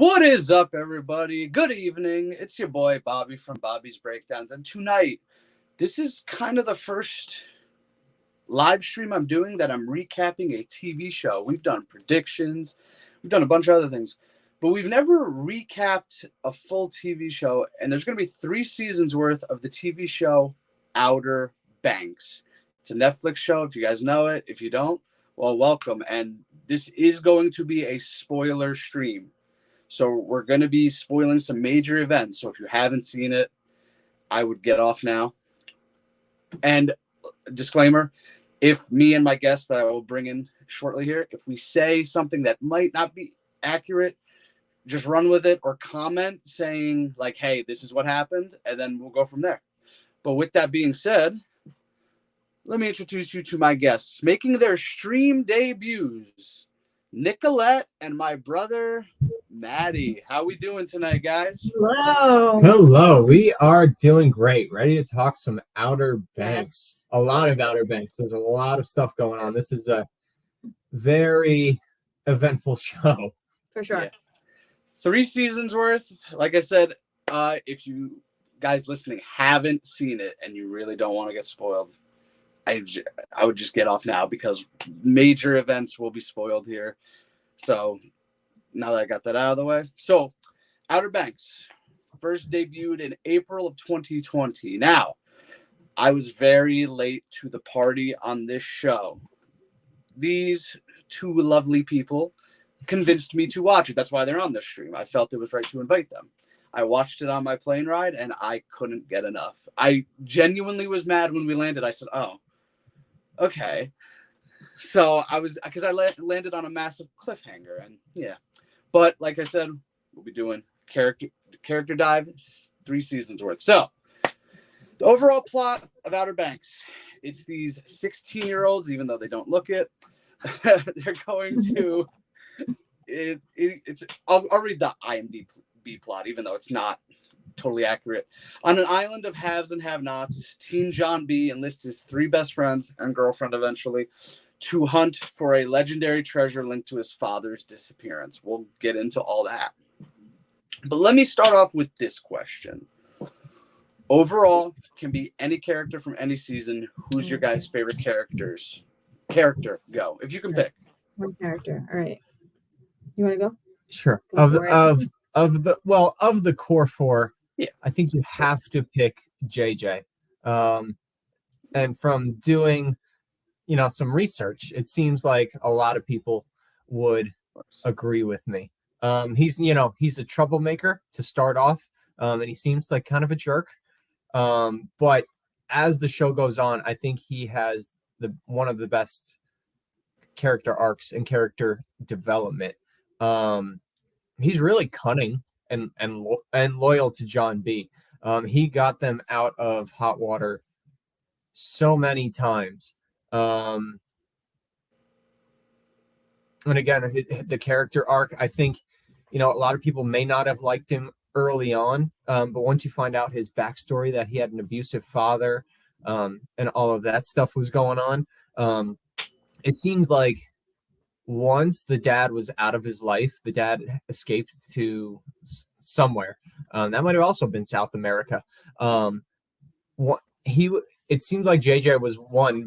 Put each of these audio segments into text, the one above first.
What is up, everybody? Good evening. It's your boy Bobby from Bobby's Breakdowns, and tonight, this is kind of the first live stream I'm doing that I'm recapping a TV show. We've done predictions, we've done a bunch of other things, but we've never recapped a full TV show, and there's going to be 3 seasons worth of the TV show Outer Banks. It's a Netflix show, if you guys know it. If you don't, well, welcome. And this is going to be a spoiler stream. So we're going to be spoiling some major events. So if you haven't seen it, I would get off now. And disclaimer, if me and my guest that I will bring in shortly here, if we say something that might not be accurate, just run with it or comment saying like, hey, this is what happened, and then we'll go from there. But with that being said, let me introduce you to my guests. Making their stream debuts, Nicolette and my brother, Matty. How we doing tonight, guys? Hello. Hello. We are doing great. Ready to talk some Outer Banks. Yes. A lot of Outer Banks. There's a lot of stuff going on. This is a very eventful show. For sure. Yeah. 3 seasons worth. Like I said, if you guys listening haven't seen it and you really don't want to get spoiled, I would just get off now because major events will be spoiled here. So now that I got that out of the way. So Outer Banks first debuted in April of 2020. Now, I was very late to the party on this show. These 2 lovely people convinced me to watch it. That's why they're on this stream. I felt it was right to invite them. I watched it on my plane ride and I couldn't get enough. I genuinely was mad when we landed. I said, oh, okay. So because I landed on a massive cliffhanger, and yeah. But like I said, we'll be doing character dive, 3 seasons worth. So the overall plot of Outer Banks, it's these 16-year-olds, even though they don't look it, they're going to. I'll read the IMDb plot, even though it's not totally accurate. On an island of haves and have-nots, teen John B enlists his 3 best friends and girlfriend eventually to hunt for a legendary treasure linked to his father's disappearance. We'll get into all that. But let me start off with this question. Overall, can be any character from any season. Who's your guys' favorite character? Go. If you can pick. One character. All right. You want to go? Sure. Go Of the core 4, yeah, I think you have to pick JJ. And from doing, some research, it seems like a lot of people would agree with me. He's a troublemaker to start off, and he seems like kind of a jerk. But as the show goes on, I think he has one of the best character arcs and character development. He's really cunning and loyal to John B. He got them out of hot water so many times. And again, the character arc, I think, a lot of people may not have liked him early on, but once you find out his backstory, that he had an abusive father, and all of that stuff was going on, it seemed like once the dad was out of his life, the dad escaped to somewhere. That might have also been South America. It seemed like JJ was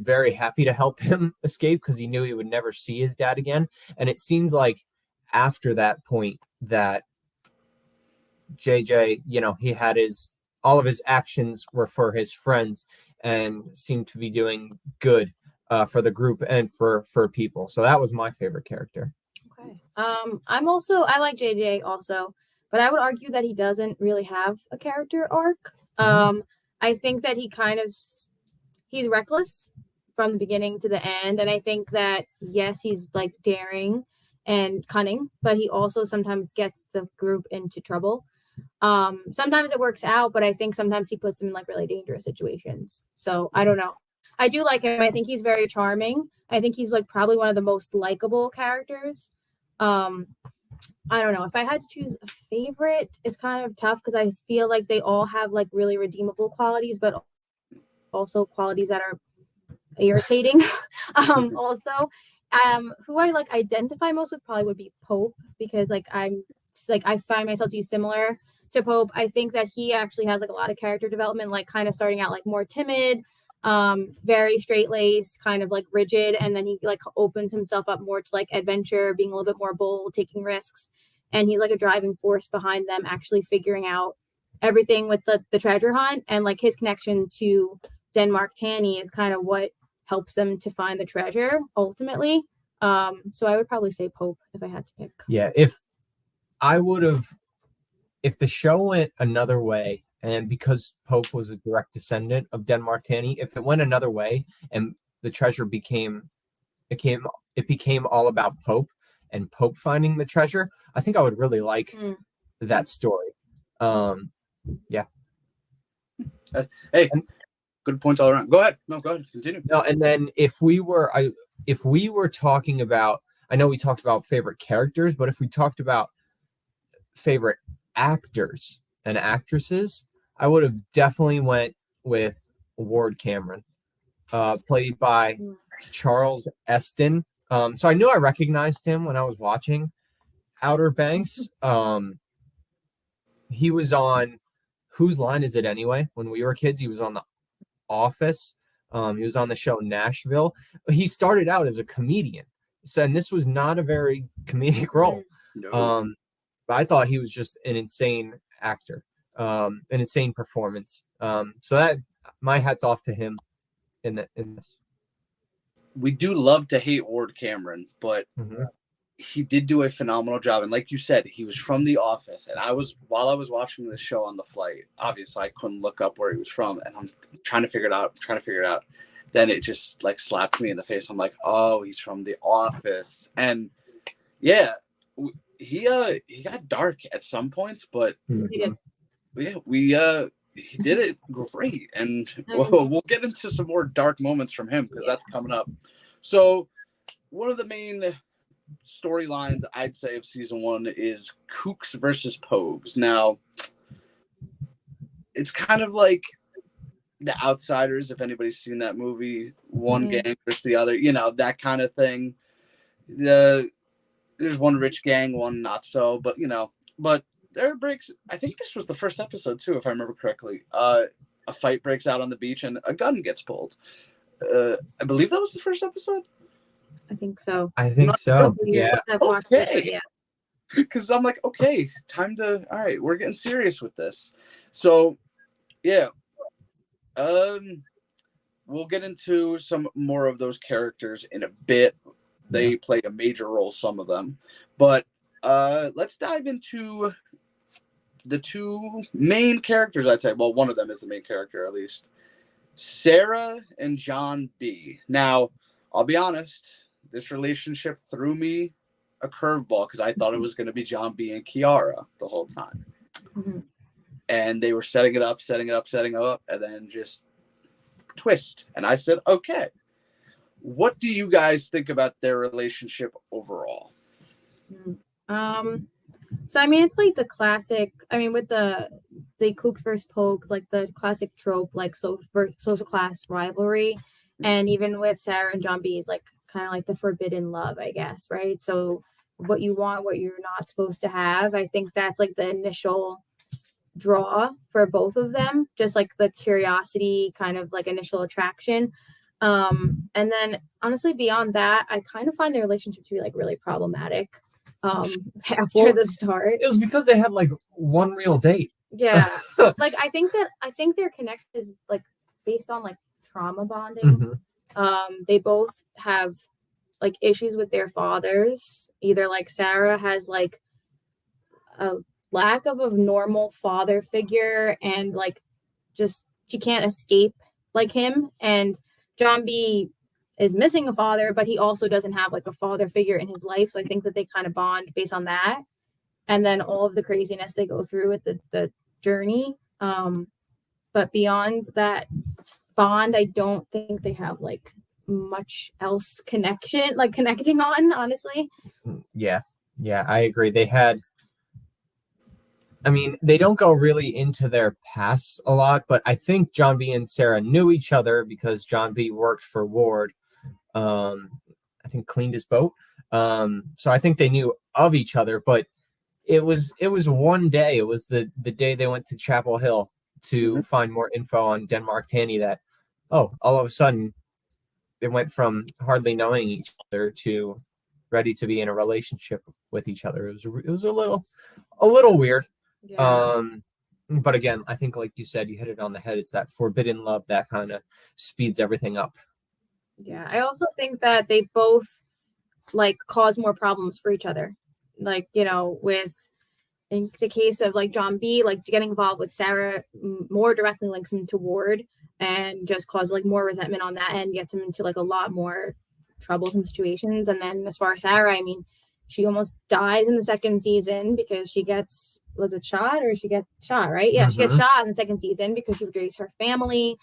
very happy to help him escape because he knew he would never see his dad again. And it seemed like after that point that JJ, he had all of his actions were for his friends and seemed to be doing good for the group and for people. So that was my favorite character. Okay. I like JJ also, but I would argue that he doesn't really have a character arc. I think that he's reckless from the beginning to the end. And I think that, yes, he's like daring and cunning, but he also sometimes gets the group into trouble. Sometimes it works out, but I think sometimes he puts them in like really dangerous situations. So I don't know. I do like him. I think he's very charming. I think he's like probably one of the most likable characters. I don't know. If I had to choose a favorite, it's kind of tough because I feel like they all have like really redeemable qualities, but also qualities that are irritating. Also, who I like identify most with probably would be Pope, because like I'm like I find myself to be similar to Pope. I think that he actually has like a lot of character development, like kind of starting out like more timid, very straight-laced, kind of like rigid, and then he like opens himself up more to like adventure, being a little bit more bold, taking risks, and he's like a driving force behind them actually figuring out everything with the treasure hunt, and like his connection to Denmark Tanny is kind of what helps them to find the treasure ultimately. So I would probably say Pope if I had to pick. Yeah, if the show went another way, and because Pope was a direct descendant of Denmark Tanny, if it went another way and the treasure became all about Pope and Pope finding the treasure, I think I would really like that story. Yeah. Hey, and, good points all around. Go ahead. No, go ahead. Continue. No, and then if we were talking about, I know we talked about favorite characters, but if we talked about favorite actors and actresses, I would have definitely went with Ward Cameron, played by Charles Eston. So I knew I recognized him when I was watching Outer Banks. He was on Whose Line Is It Anyway? When we were kids, he was on The Office. He was on the show Nashville. He started out as a comedian, and this was not a very comedic role. No. But I thought he was just an insane actor, an insane performance. So that my hat's off to him in this. We do love to hate Ward Cameron, but he did do a phenomenal job. And like you said, he was from The Office. And while I was watching this show on the flight, obviously I couldn't look up where he was from. And I'm trying to figure it out. Then it just like slapped me in the face. I'm like, oh, he's from The Office. And yeah, he got dark at some points, but yeah, he did it great. And we'll get into some more dark moments from him because that's coming up. So one of the main storylines I'd say of season 1 is Kooks versus Pogues. Now, it's kind of like The Outsiders, if anybody's seen that movie, one gang versus the other, that kind of thing. There's one rich gang, one not so, but there breaks. I think this was the first episode too, if I remember correctly. A fight breaks out on the beach and a gun gets pulled. I believe that was the first episode. I think so. Yeah. Okay. Because I'm like, okay, time to. All right, we're getting serious with this. So, yeah. We'll get into some more of those characters in a bit. They play a major role, some of them. But let's dive into the two main characters, I'd say. Well, one of them is the main character, at least. Sarah and John B. Now, I'll be honest. This relationship threw me a curveball because I thought it was going to be John B. and Kiara the whole time. And they were setting it up, and then just twist. And I said, okay. What do you guys think about their relationship overall? So I mean, it's like the classic. I mean, with the Kook versus Poke, like the classic trope, like social class rivalry, and even with Sarah and John B is like kind of like the forbidden love, I guess, right? So what you want, what you're not supposed to have. I think that's like the initial draw for both of them, just like the curiosity, kind of like initial attraction. And then honestly, beyond that, I kind of find their relationship to be like really problematic. After the start, it was because they had like one real date. Yeah, like I think their connection is like based on like trauma bonding. They both have like issues with their fathers. Either like Sarah has like a lack of a normal father figure, and like just she can't escape like him, and John B is missing a father, but he also doesn't have like a father figure in his life. So I think that they kind of bond based on that. And then all of the craziness they go through with the journey. But beyond that bond, I don't think they have like much else connecting on, honestly. Yeah, I agree. They don't go really into their pasts a lot, but I think John B and Sarah knew each other because John B worked for Ward. I think cleaned his boat. So I think they knew of each other, but it was one day. It was the day they went to Chapel Hill to find more info on Denmark Tanny that, all of a sudden they went from hardly knowing each other to ready to be in a relationship with each other. It was a little weird. Yeah. But again, I think like you said, you hit it on the head. It's that forbidden love that kind of speeds everything up. Yeah. I also think that they both like cause more problems for each other. Like, with in the case of like John B, like getting involved with Sarah more directly links him to Ward and just cause like more resentment on that end, gets him into like a lot more troublesome situations. And then as far as Sarah, I mean, she almost dies in the second season because she gets, was it shot or she gets shot, right? Yeah, she gets shot in the second season because she betrays her family.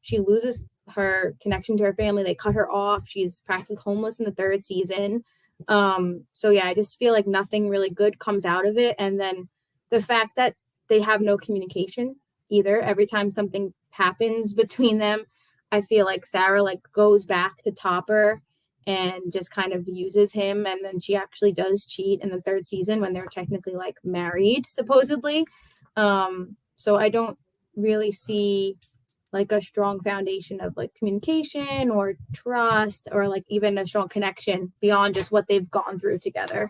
She loses her connection to her family. They cut her off. She's practically homeless in the third season. So yeah, I just feel like nothing really good comes out of it. And then the fact that they have no communication either. Every time something happens between them, I feel like Sarah like goes back to Topper and just kind of uses him, and then she actually does cheat in the third season when they're technically like married supposedly. So I don't really see like a strong foundation of like communication or trust or like even a strong connection beyond just what they've gone through together.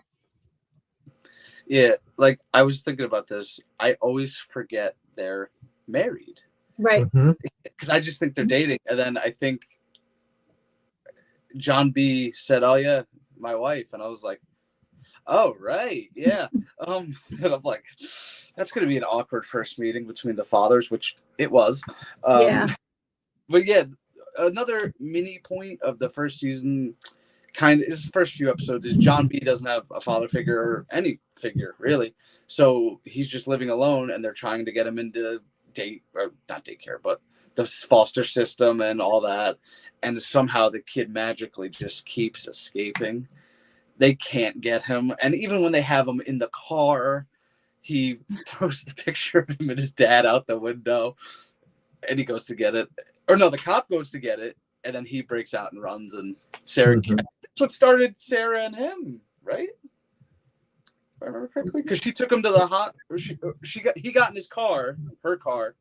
Yeah, like I was thinking about this. I always forget they're married. Right. Because I just think they're dating. And then I think John B said, "Oh yeah, my wife," and I was like, "Oh right, yeah." And I'm like, "That's gonna be an awkward first meeting between the fathers," which it was. Yeah. But yeah, another mini point of the first season, his first few episodes, is John B doesn't have a father figure or any figure really, so he's just living alone, and they're trying to get him into not daycare, but the foster system and all that. And somehow the kid magically just keeps escaping. They can't get him. And even when they have him in the car, he throws the picture of him and his dad out the window, and he goes to get it. Or no, the cop goes to get it, and then he breaks out and runs. And Sarah, that's what started Sarah and him, right? If I remember correctly, because she took him to the he got in his car, her car,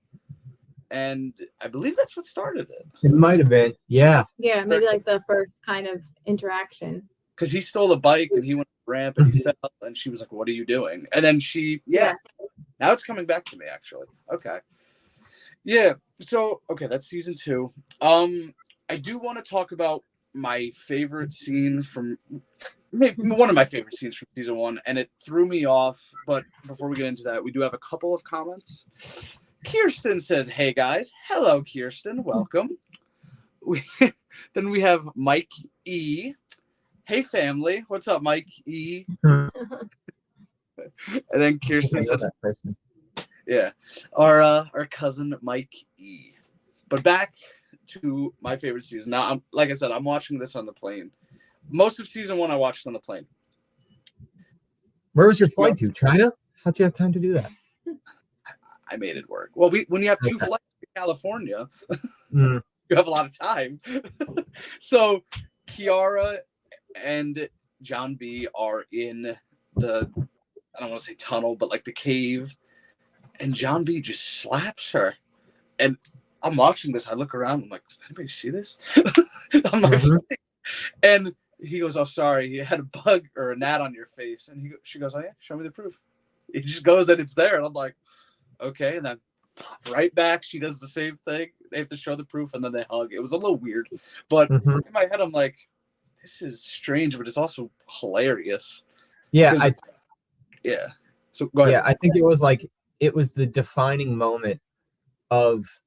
and I believe that's what started it. It might have been, yeah. Yeah, maybe like the first kind of interaction. Because he stole the bike and he went to the ramp and he fell, and she was like, "What are you doing?" And then now it's coming back to me actually. Okay, yeah. So that's season 2. I do want to talk about my favorite scene from one of my favorite scenes from season 1, and it threw me off. But before we get into that, we do have a couple of comments. Kirsten says, "Hey guys." Hello, Kirsten. Welcome. Then we have Mike E. "Hey family." What's up, Mike E? And then Kirsten says, that person. "Yeah, our cousin Mike E." But back to my favorite season. Now, like I said, I'm watching this on the plane. Most of season 1 I watched on the plane. Where was your flight to? China? How'd you have time to do that? I made it work. Well, when you have 2 flights to California, you have a lot of time. So Kiara and John B are in the, I don't want to say tunnel, but like the cave, and John B just slaps her. And I'm watching this. I look around. I'm like, anybody see this? I'm like, and he goes, "Oh, sorry, you had a bug or a gnat on your face." And she goes, "Oh yeah, show me the proof." He just goes and it's there, and I'm like, okay. And then right back, she does the same thing. They have to show the proof, and then they hug. It was a little weird, but in my head, I'm like, this is strange, but it's also hilarious. Yeah, yeah. So go ahead. Yeah, I think it was the defining moment of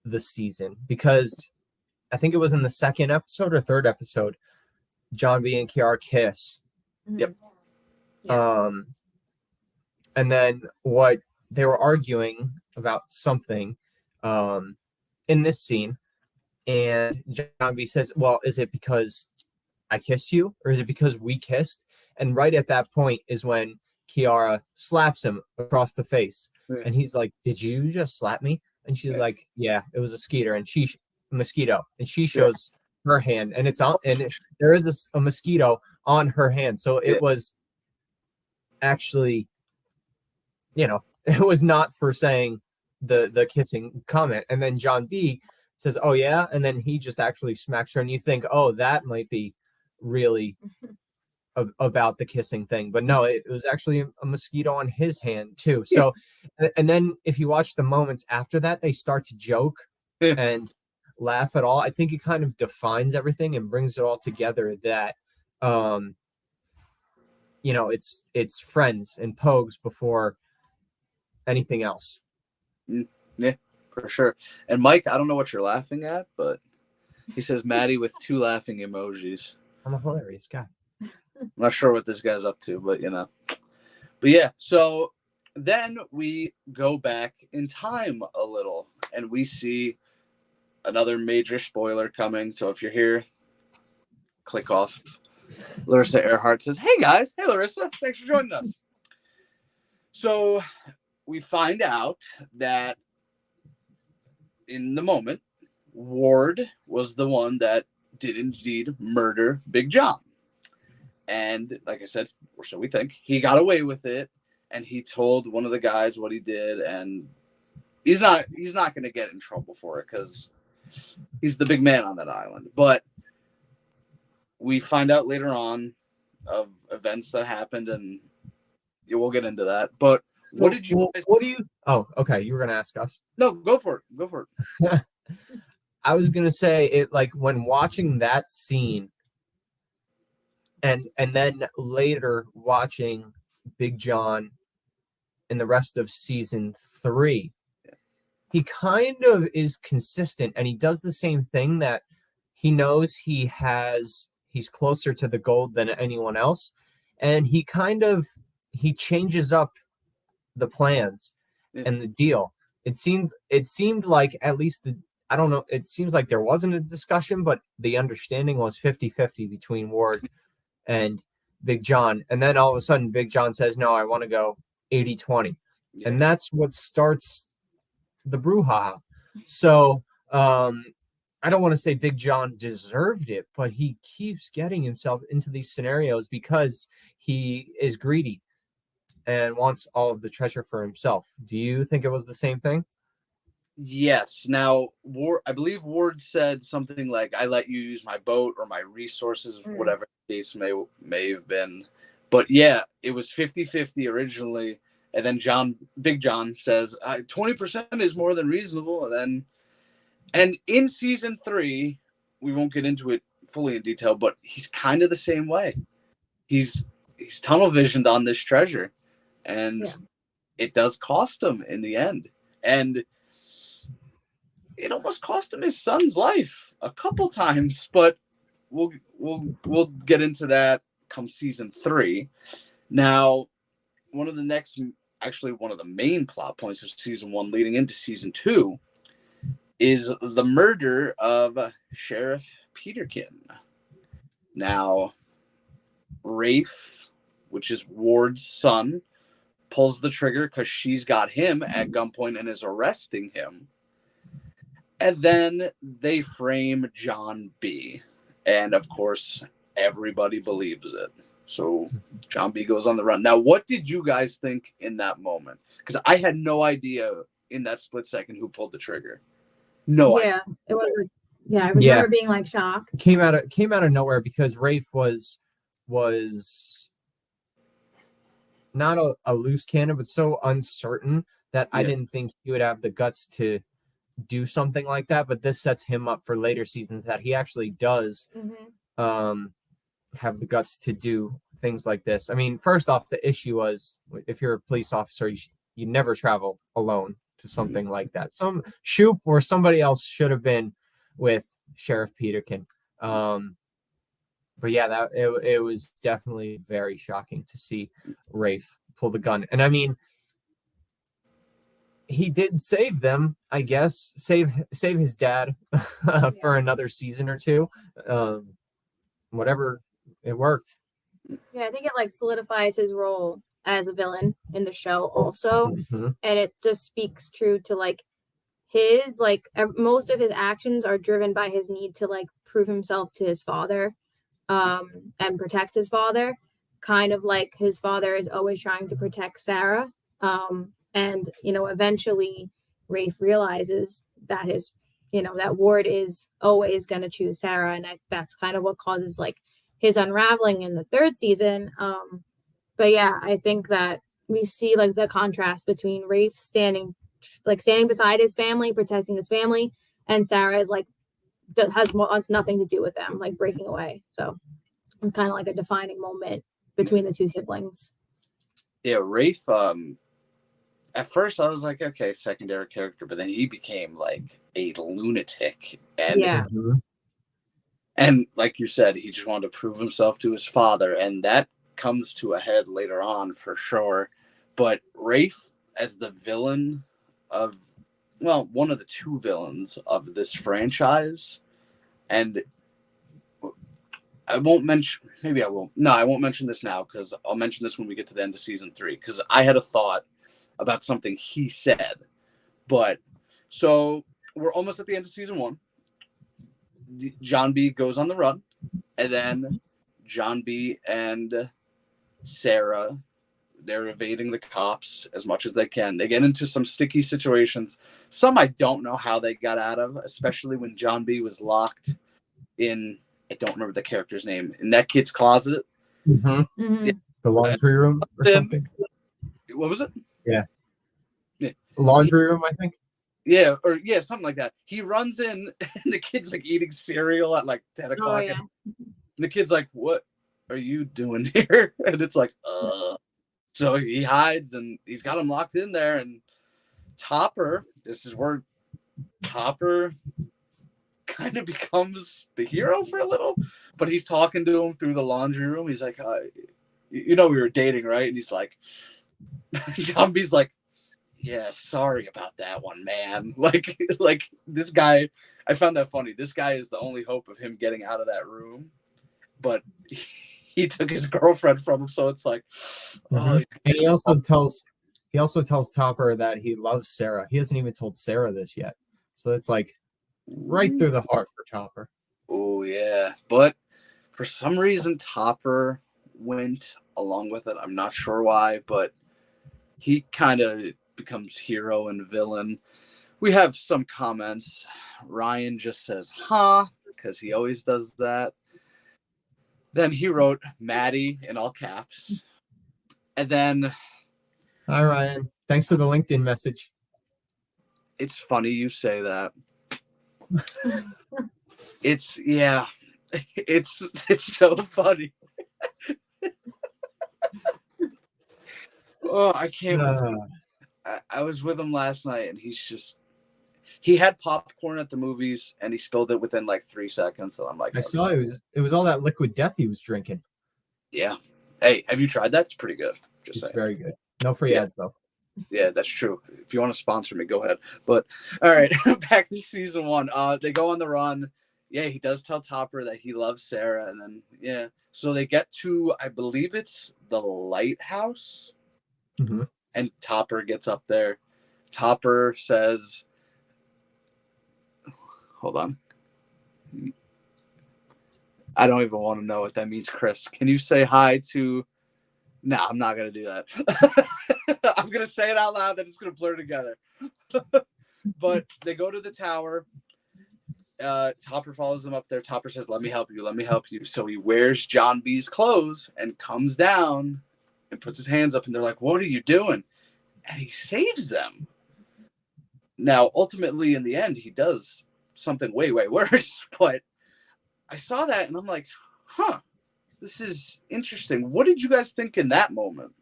the season, because I think it was in the second episode or third episode, John B and Kiara kiss. Yep. And then what they were arguing about something in this scene, and John B says, "Well, is it because I kissed you, or is it because we kissed?" And right at that point is when Kiara slaps him across the face, and he's like, "Did you just slap me?" And she's like, "Yeah, it was a mosquito." And she shows her hand, and it's on, and there is a mosquito on her hand. So it was actually, it was not for saying the kissing comment. And then John B says, "Oh yeah," and then he just actually smacks her, and you think, "Oh, that might be really about the kissing thing," but no, it was actually a mosquito on his hand too. So, and then if you watch the moments after that, they start to joke and laugh at all. I think it kind of defines everything and brings it all together that, it's friends and Pogues before anything else. Yeah, for sure. And Mike, I don't know what you're laughing at, but he says Matty with 2 laughing emojis. I'm a hilarious guy. I'm not sure what this guy's up to, but But yeah, so then we go back in time a little and we see another major spoiler coming. So if you're here, click off. Larissa Earhart says, "Hey guys, hey Larissa, thanks for joining us." So we find out that in the moment, Ward was the one that did indeed murder Big John. And like I said, or so we think, he got away with it, and he told one of the guys what he did, and he's not going to get in trouble for it because he's the big man on that island. But we find out later on of events that happened, and we'll get into that. But what did you guys... What do you... Oh, okay, you were going to ask us. No, go for it. I was going to say, it like when watching that scene and then later watching Big John in the rest of season 3, he kind of is consistent, and he does the same thing, that he knows he's closer to the gold than anyone else, and he changes up the plans and the deal. It seemed like, at least I don't know, it seems like there wasn't a discussion, but the understanding was 50-50 between Ward and Big John. And then all of a sudden Big John says, "No, I want to go 80-20." Yeah. And that's what starts the brouhaha. So I don't want to say Big John deserved it, but he keeps getting himself into these scenarios because he is greedy and wants all of the treasure for himself. Do you think it was the same thing? Yes. Now, I believe Ward said something like, "I let you use my boat or my resources," whatever the case may have been. But yeah, it was 50-50 originally. And then Big John says, 20% is more than reasonable. And in season 3, we won't get into it fully in detail, but he's kind of the same way. He's tunnel visioned on this treasure, and it does cost him in the end. And it almost cost him his son's life a couple times, but we'll get into that come season 3. Now, one of the main plot points of season 1 leading into season 2 is the murder of Sheriff Peterkin. Now, Rafe, which is Ward's son, pulls the trigger because she's got him at gunpoint and is arresting him. And then they frame John B. And of course, everybody believes it. So John B goes on the run. Now, what did you guys think in that moment? Because I had no idea in that split second who pulled the trigger. No idea. It was. I remember being like shocked. Came out of nowhere because Rafe was not a loose cannon, but so uncertain that I didn't think he would have the guts to do something like that. But this sets him up for later seasons that he actually does have the guts to do things like this. I mean, first off, the issue was, if you're a police officer, you never travel alone to something like that. Some Shoop or somebody else should have been with Sheriff Peterkin. But yeah, it was definitely very shocking to see Rafe pull the gun. And I mean, he did save them, I guess, save his dad for another season or two. Whatever, it worked. Yeah, I think it like solidifies his role as a villain in the show also. And it just speaks true to like his, like most of his actions are driven by his need to like prove himself to his father and protect his father, kind of like his father is always trying to protect Sarah. And, you know, eventually Rafe realizes that that Ward is always going to choose Sarah. And that's kind of what causes like his unraveling in the third season. But yeah, I think that we see like the contrast between Rafe standing beside his family, protecting his family, and Sarah is like, wants nothing to do with them, like breaking away. So it's kind of like a defining moment between the two siblings. Yeah, Rafe, at first I was like, okay, secondary character, but then he became like a lunatic. And like you said, he just wanted to prove himself to his father, and that comes to a head later on for sure. But Rafe as the villain of, well, one of the two villains of this franchise, and I won't mention, maybe I won't. No, I won't mention this now because I'll mention this when we get to the end of season 3, because I had a thought about something he said. But so we're almost at the end of season 1. John B goes on the run, and then John B and Sarah, they're evading the cops as much as they can. They get into some sticky situations. Some I don't know how they got out of, especially when John B was locked in, I don't remember the character's name, in that kid's closet. Yeah. The laundry room or something. What was it? Yeah. Laundry room, I think. Yeah, something like that. He runs in, and the kid's like eating cereal at like 10 o'clock. Yeah. And the kid's like, "What are you doing here?" And it's like, So he hides, and he's got him locked in there. And Topper, this is where Topper kind of becomes the hero for a little, but he's talking to him through the laundry room. He's like, we were dating, right? And he's like, John B's like, yeah, sorry about that one, man. Like this guy, I found that funny. This guy is the only hope of him getting out of that room, but he took his girlfriend from him. So it's like, and he also tells Topper that he loves Sarah. He hasn't even told Sarah this yet. So it's like right through the heart for Topper. Oh yeah, but for some reason Topper went along with it. I'm not sure why, but he kind of becomes hero and villain. We have some comments. Ryan just says, huh, because he always does that. Then he wrote Matty in all caps. And then... Hi, Ryan. Thanks for the LinkedIn message. It's funny you say that. It's so funny. Oh, I can't. I was with him last night, and he had popcorn at the movies, and he spilled it within like 3 seconds. So I'm like, I saw it was all that liquid death he was drinking. Yeah. Hey, have you tried that? It's pretty good. It's saying. Very good. No free ads though. Yeah, that's true. If you want to sponsor me, go ahead. But all right, back to season 1. They go on the run. Yeah, he does tell Topper that he loves Sarah, and then so they get to, I believe it's the lighthouse. Mm-hmm. And Topper gets up there. Topper says, hold on. I don't even want to know what that means, Chris. Can you say hi to... No, I'm not going to do that. I'm going to say it out loud, then it's going to blur together. But they go to the tower. Topper follows them up there. Topper says, let me help you, let me help you. So he wears John B's clothes and comes down and puts his hands up, and they're like, what are you doing? And he saves them. Now, ultimately, in the end, he does something way, way worse. But I saw that, and I'm like, huh, this is interesting. What did you guys think in that moment?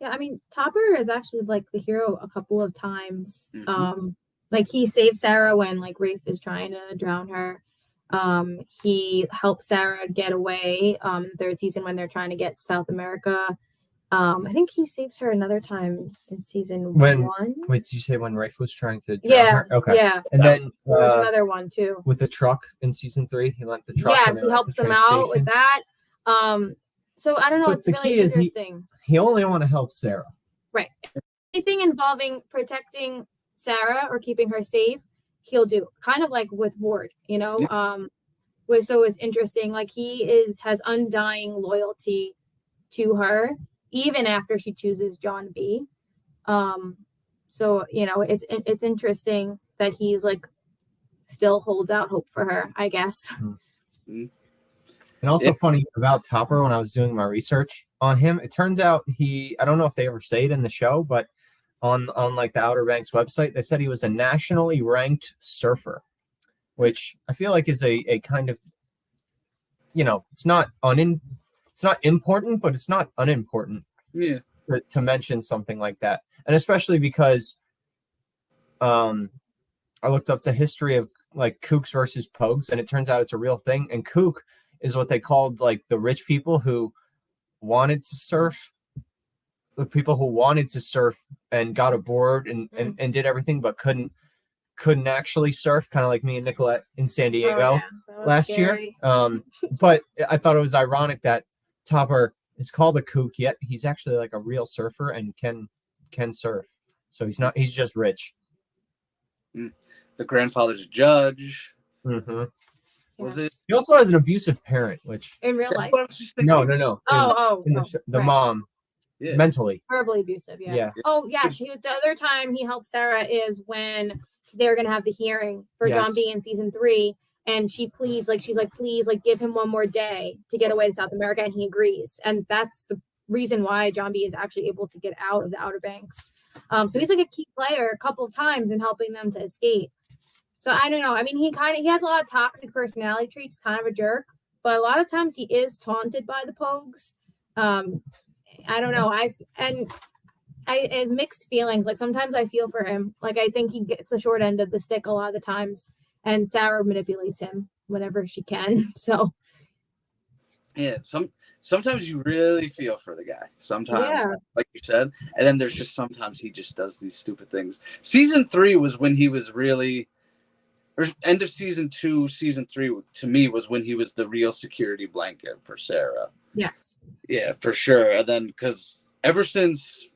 Yeah, I mean, Topper is actually like the hero a couple of times. Mm-hmm. Like he saved Sarah when like Rafe is trying to drown her. He helped Sarah get away. Third season when they're trying to get to South America. I think he saves her another time in season 1. Wait, did you say when Rafe was trying to drown her? Okay. Yeah. And then there's another one too. With the truck in season 3, he lent the truck. Yes, he helps them out with that. So I don't know. But it's really interesting. He only want to help Sarah. Right. Anything involving protecting Sarah or keeping her safe, he'll do. Kind of like with Ward, you know. Yeah. so it's interesting. Like has undying loyalty to her, even after she chooses John B. So it's interesting that he's like still holds out hope for her, I guess. Mm-hmm. And also funny about Topper, when I was doing my research on him, it turns out I don't know if they ever say it in the show, but on like the Outer Banks website, they said he was a nationally ranked surfer, which I feel like is a kind of, it's not important, but it's not unimportant. Yeah. To mention something like that. And especially because I looked up the history of like kooks versus pogues, and it turns out it's a real thing. And kook is what they called like the rich people who wanted to surf, the people who wanted to surf and got aboard and did everything but couldn't actually surf, kind of like me and Nicolette in San Diego last year. But I thought it was ironic that Topper is called a kook, yet he's actually like a real surfer and can surf. So he's just rich. The grandfather's a judge. Mm-hmm. Was it? He also has an abusive parent, which in real life. No. The mom, mentally, verbally abusive. Yeah. Oh yeah. The other time he helped Sarah is when they're gonna have the hearing for John B in season 3, and she pleads, like she's like, please, like give him one more day to get away to South America, and he agrees, and that's the reason why John B is actually able to get out of the Outer Banks. So he's like a key player a couple of times in helping them to escape. So I don't know. I mean, he has a lot of toxic personality traits, kind of a jerk, but a lot of times he is taunted by the Pogues. I don't know. I have mixed feelings. Like sometimes I feel for him. Like I think he gets the short end of the stick a lot of the times, and Sarah manipulates him whenever she can. So yeah, sometimes you really feel for the guy. Sometimes, like you said, and then there's just sometimes he just does these stupid things. Season 3 was when he was really, or end of season 2, season 3 to me was when he was the real security blanket for Sarah. Yes. Yeah, for sure. And then because ever since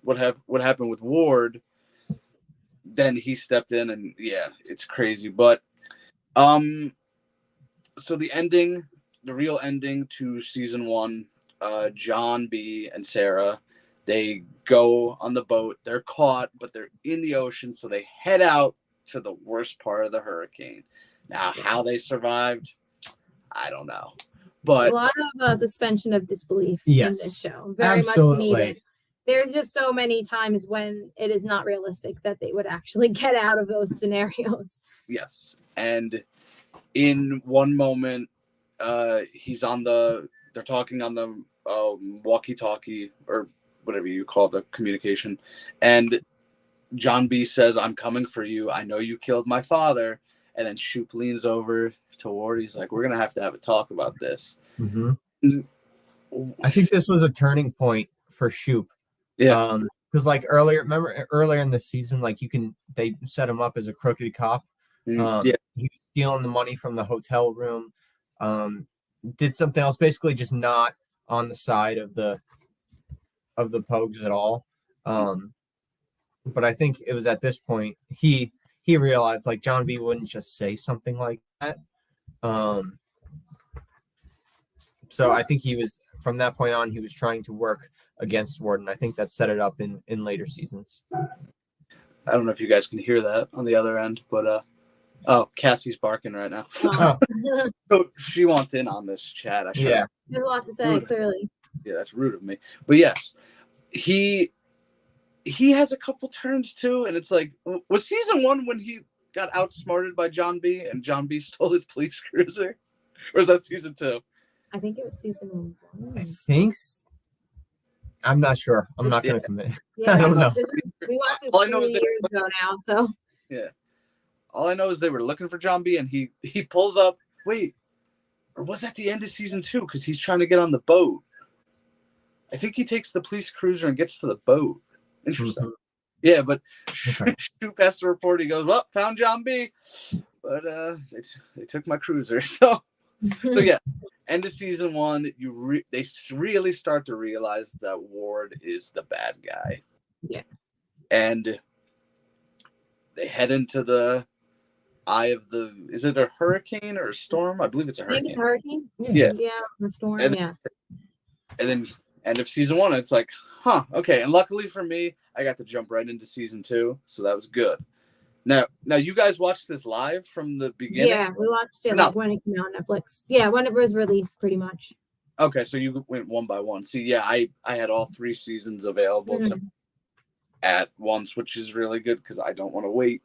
what happened with Ward, then he stepped in, and it's crazy. But so the real ending to season 1, John B and Sarah, they go on the boat. They're caught, but they're in the ocean, so they head out to the worst part of the hurricane. Now, how they survived, I don't know. But a lot of suspension of disbelief in this show. Very much needed. There's just so many times when it is not realistic that they would actually get out of those scenarios. Yes. And in one moment, they're talking on the walkie-talkie, or whatever you call the communication. And John B says, "I'm coming for you. I know you killed my father." And then Shoop leans over to Ward. He's like, "We're going to have a talk about this." Mm-hmm. I think this was a turning point for Shoop. Yeah. Because like earlier in the season, like they set him up as a crooked cop. He was stealing the money from the hotel room. Did something else, basically just not on the side of the Pogues at all. But I think it was at this point he realized like John B wouldn't just say something like that. So I think he was, from that point on, he was trying to work against Ward, and I think that set it up in later seasons. I don't know if you guys can hear that on the other end, but Cassie's barking right now. So she wants in on this chat. There's a lot to say, clearly. Yeah, that's rude of me. But yes, he has a couple turns too, and it's like, was season 1 when he got outsmarted by John B and John B stole his police cruiser? Or is that season 2? I think it was season 1. I think I'm not sure. I'm not going to commit. Yeah, I don't know. We watched this 3 years ago now, so. Yeah. All I know is they were looking for John B, and he pulls up. Wait, or was that the end of season 2? Because he's trying to get on the boat. I think he takes the police cruiser and gets to the boat. Interesting. Mm-hmm. Yeah, but Shoop has to report. He goes, "Well, found John B, but they took my cruiser." So yeah, end of season 1, they really start to realize that Ward is the bad guy. Yeah, and they head into the eye of the, is it a hurricane or a storm? I believe it's a I think hurricane. it's a hurricane. Yeah. Yeah, the storm. And, Yeah. and then end of season 1, it's like, huh, okay. And luckily for me, I got to jump right into season 2, so that was good. Now you guys watched this live from the beginning? Yeah, we watched it No. like when it came out on Netflix. Yeah, when it was released, pretty much. Okay, so you went one by one. See, yeah, I had all 3 seasons available to at once, which is really good because I don't want to wait.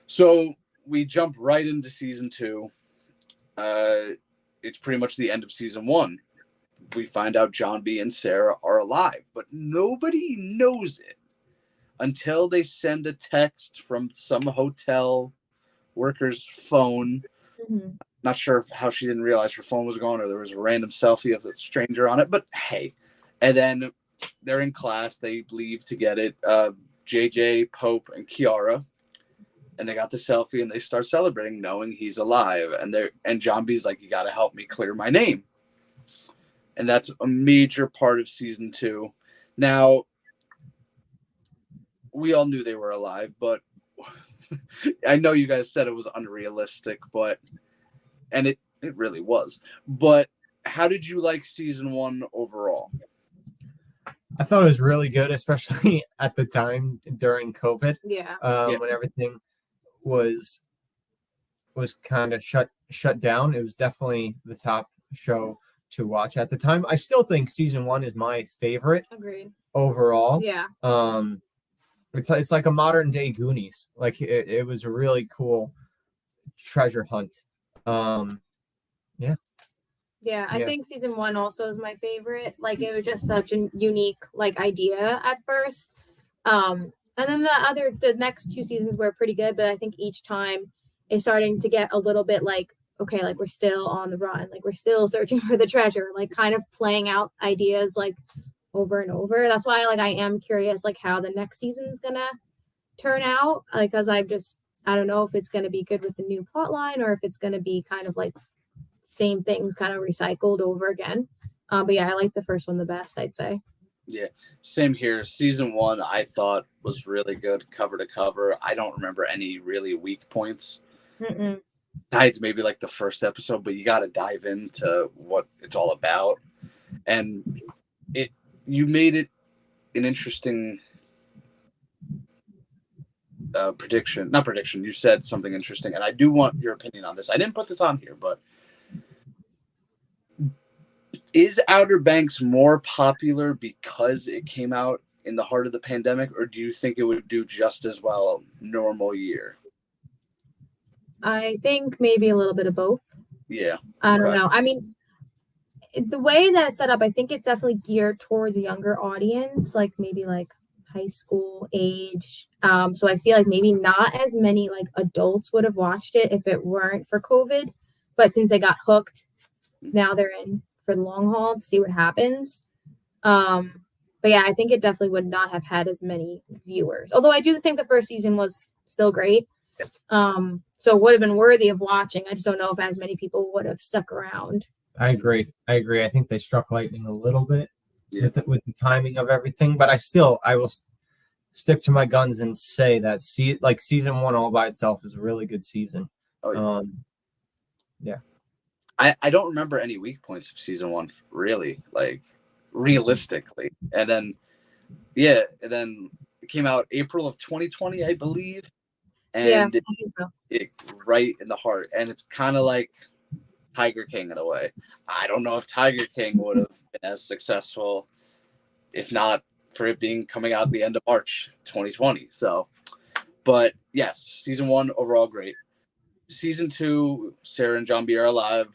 So we jump right into season 2. It's pretty much the end of season 1. We find out John B and Sarah are alive, but nobody knows it until they send a text from some hotel worker's phone. Not sure how she didn't realize her phone was gone, or there was a random selfie of a stranger on it, but hey. And then they're in class. They leave to get it. JJ, Pope, and Kiara. And they got the selfie, and they start celebrating knowing he's alive. And John B's like, you got to help me clear my name. And that's a major part of season 2. Now, we all knew they were alive, but I know you guys said it was unrealistic, and it really was. But how did you like season 1 overall? I thought it was really good, especially at the time during COVID. Yeah. When everything was kind of shut down. It was definitely the top show to watch at the time. I still think season 1 is my favorite. Agreed. Overall. Yeah. It's like a modern day Goonies. Like it was a really cool treasure hunt. Yeah, I think season 1 also is my favorite. Like, it was just such a unique like idea at first. And then the next 2 seasons were pretty good, but I think each time it's starting to get a little bit like, okay, like we're still on the run, like we're still searching for the treasure, like kind of playing out ideas like over and over. That's why like I am curious like how the next season's gonna turn out, like, because I don't know if it's gonna be good with the new plot line or if it's gonna be kind of like same things kind of recycled over again. But yeah, I like the first one the best, I'd say. Yeah, same here. Season 1 I thought was really good, cover to cover. I don't remember any really weak points. Besides maybe like the first episode, but you got to dive into what it's all about. And you made it an interesting not prediction. You said something interesting, and I do want your opinion on this. I didn't put this on here, but is Outer Banks more popular because it came out in the heart of the pandemic, or do you think it would do just as well normal year? I think maybe a little bit of both. Yeah. I don't know. I mean, the way that it's set up, I think it's definitely geared towards a younger audience, like maybe like high school age. So I feel like maybe not as many like adults would have watched it if it weren't for COVID. But since they got hooked, now they're in for the long haul to see what happens. But yeah, I think it definitely would not have had as many viewers. Although I do think the first season was still great. So it would have been worthy of watching. I just don't know if as many people would have stuck around. I agree. I think they struck lightning a little bit with the timing of everything, but I will stick to my guns and say that season 1 all by itself is a really good season. Oh, yeah. I don't remember any weak points of season 1, really, like realistically. And then it came out April of 2020, I believe. And I think so. it right in the heart. And it's kind of like Tiger King in a way. I don't know if Tiger King would have been as successful if not for it coming out at the end of March 2020. So, but yes, season 1 overall great. Season 2, Sarah and John B are alive.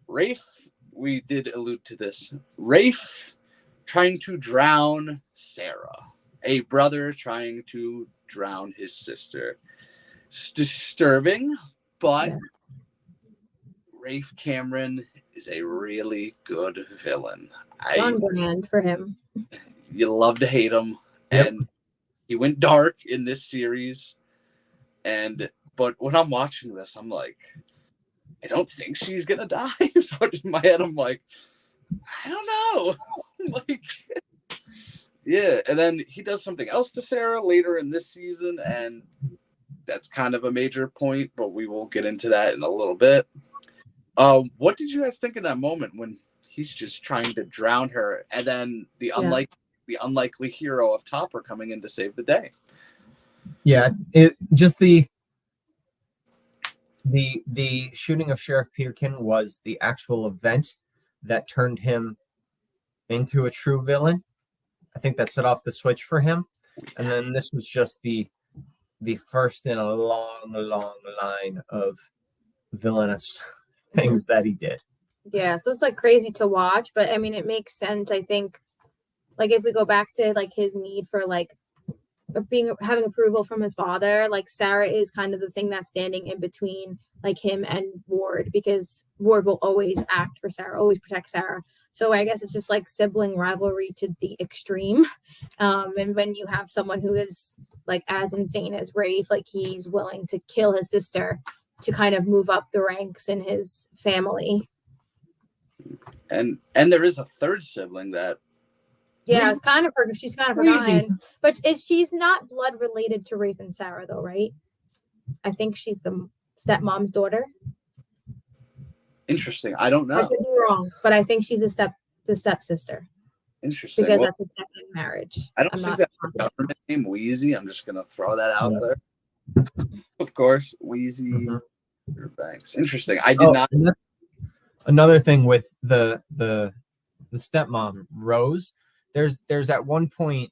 Rafe, we did allude to this. Rafe trying to drown Sarah. A brother trying to drown his sister. It's disturbing, but Rafe Cameron is a really good villain. On brand for him. You love to hate him. Yep. And he went dark in this series. But when I'm watching this, I'm like, I don't think she's gonna die. But in my head, I'm like, I don't know. Like, yeah. And then he does something else to Sarah later in this season, and that's kind of a major point, but we will get into that in a little bit. What did you guys think in that moment when he's just trying to drown her, and then the unlikely hero of Topper coming in to save the day? Yeah, it just the shooting of Sheriff Peterkin was the actual event that turned him into a true villain. I think that set off the switch for him, and then this was just the first in a long line of villainous things that he did. Yeah, so it's like crazy to watch, but I mean it makes sense. I think like if we go back to like his need for like having approval from his father, like Sarah is kind of the thing that's standing in between like him and Ward, because Ward will always act for Sarah, always protect Sarah. So I guess it's just like sibling rivalry to the extreme. And when you have someone who is like as insane as Rafe, like he's willing to kill his sister to kind of move up the ranks in his family. And there is a third sibling that. Yeah, it's kind of she's kind of forgotten, but she's not blood related to Rafe and Sarah though, right? I think she's the stepmom's daughter. Interesting. I don't know. I could be wrong, but I think she's the stepsister. Interesting. Because that's a second marriage. I don't think that's her government name, Wheezy. I'm just gonna throw that out there. Of course, Wheezy Banks. Interesting. I did not. Another thing with the stepmom Rose. There's at one point,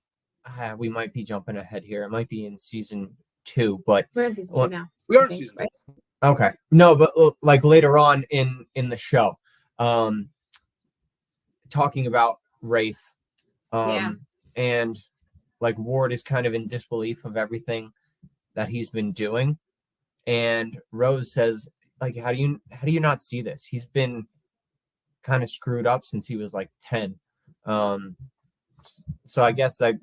we might be jumping ahead here. It might be in season 2, but we're in season 2 now. We are in season 2. Right? Okay, no, but like later on in the show, talking about Rafe, and like Ward is kind of in disbelief of everything that he's been doing, and Rose says, like, how do you not see this? He's been kind of screwed up since he was like 10. So I guess that,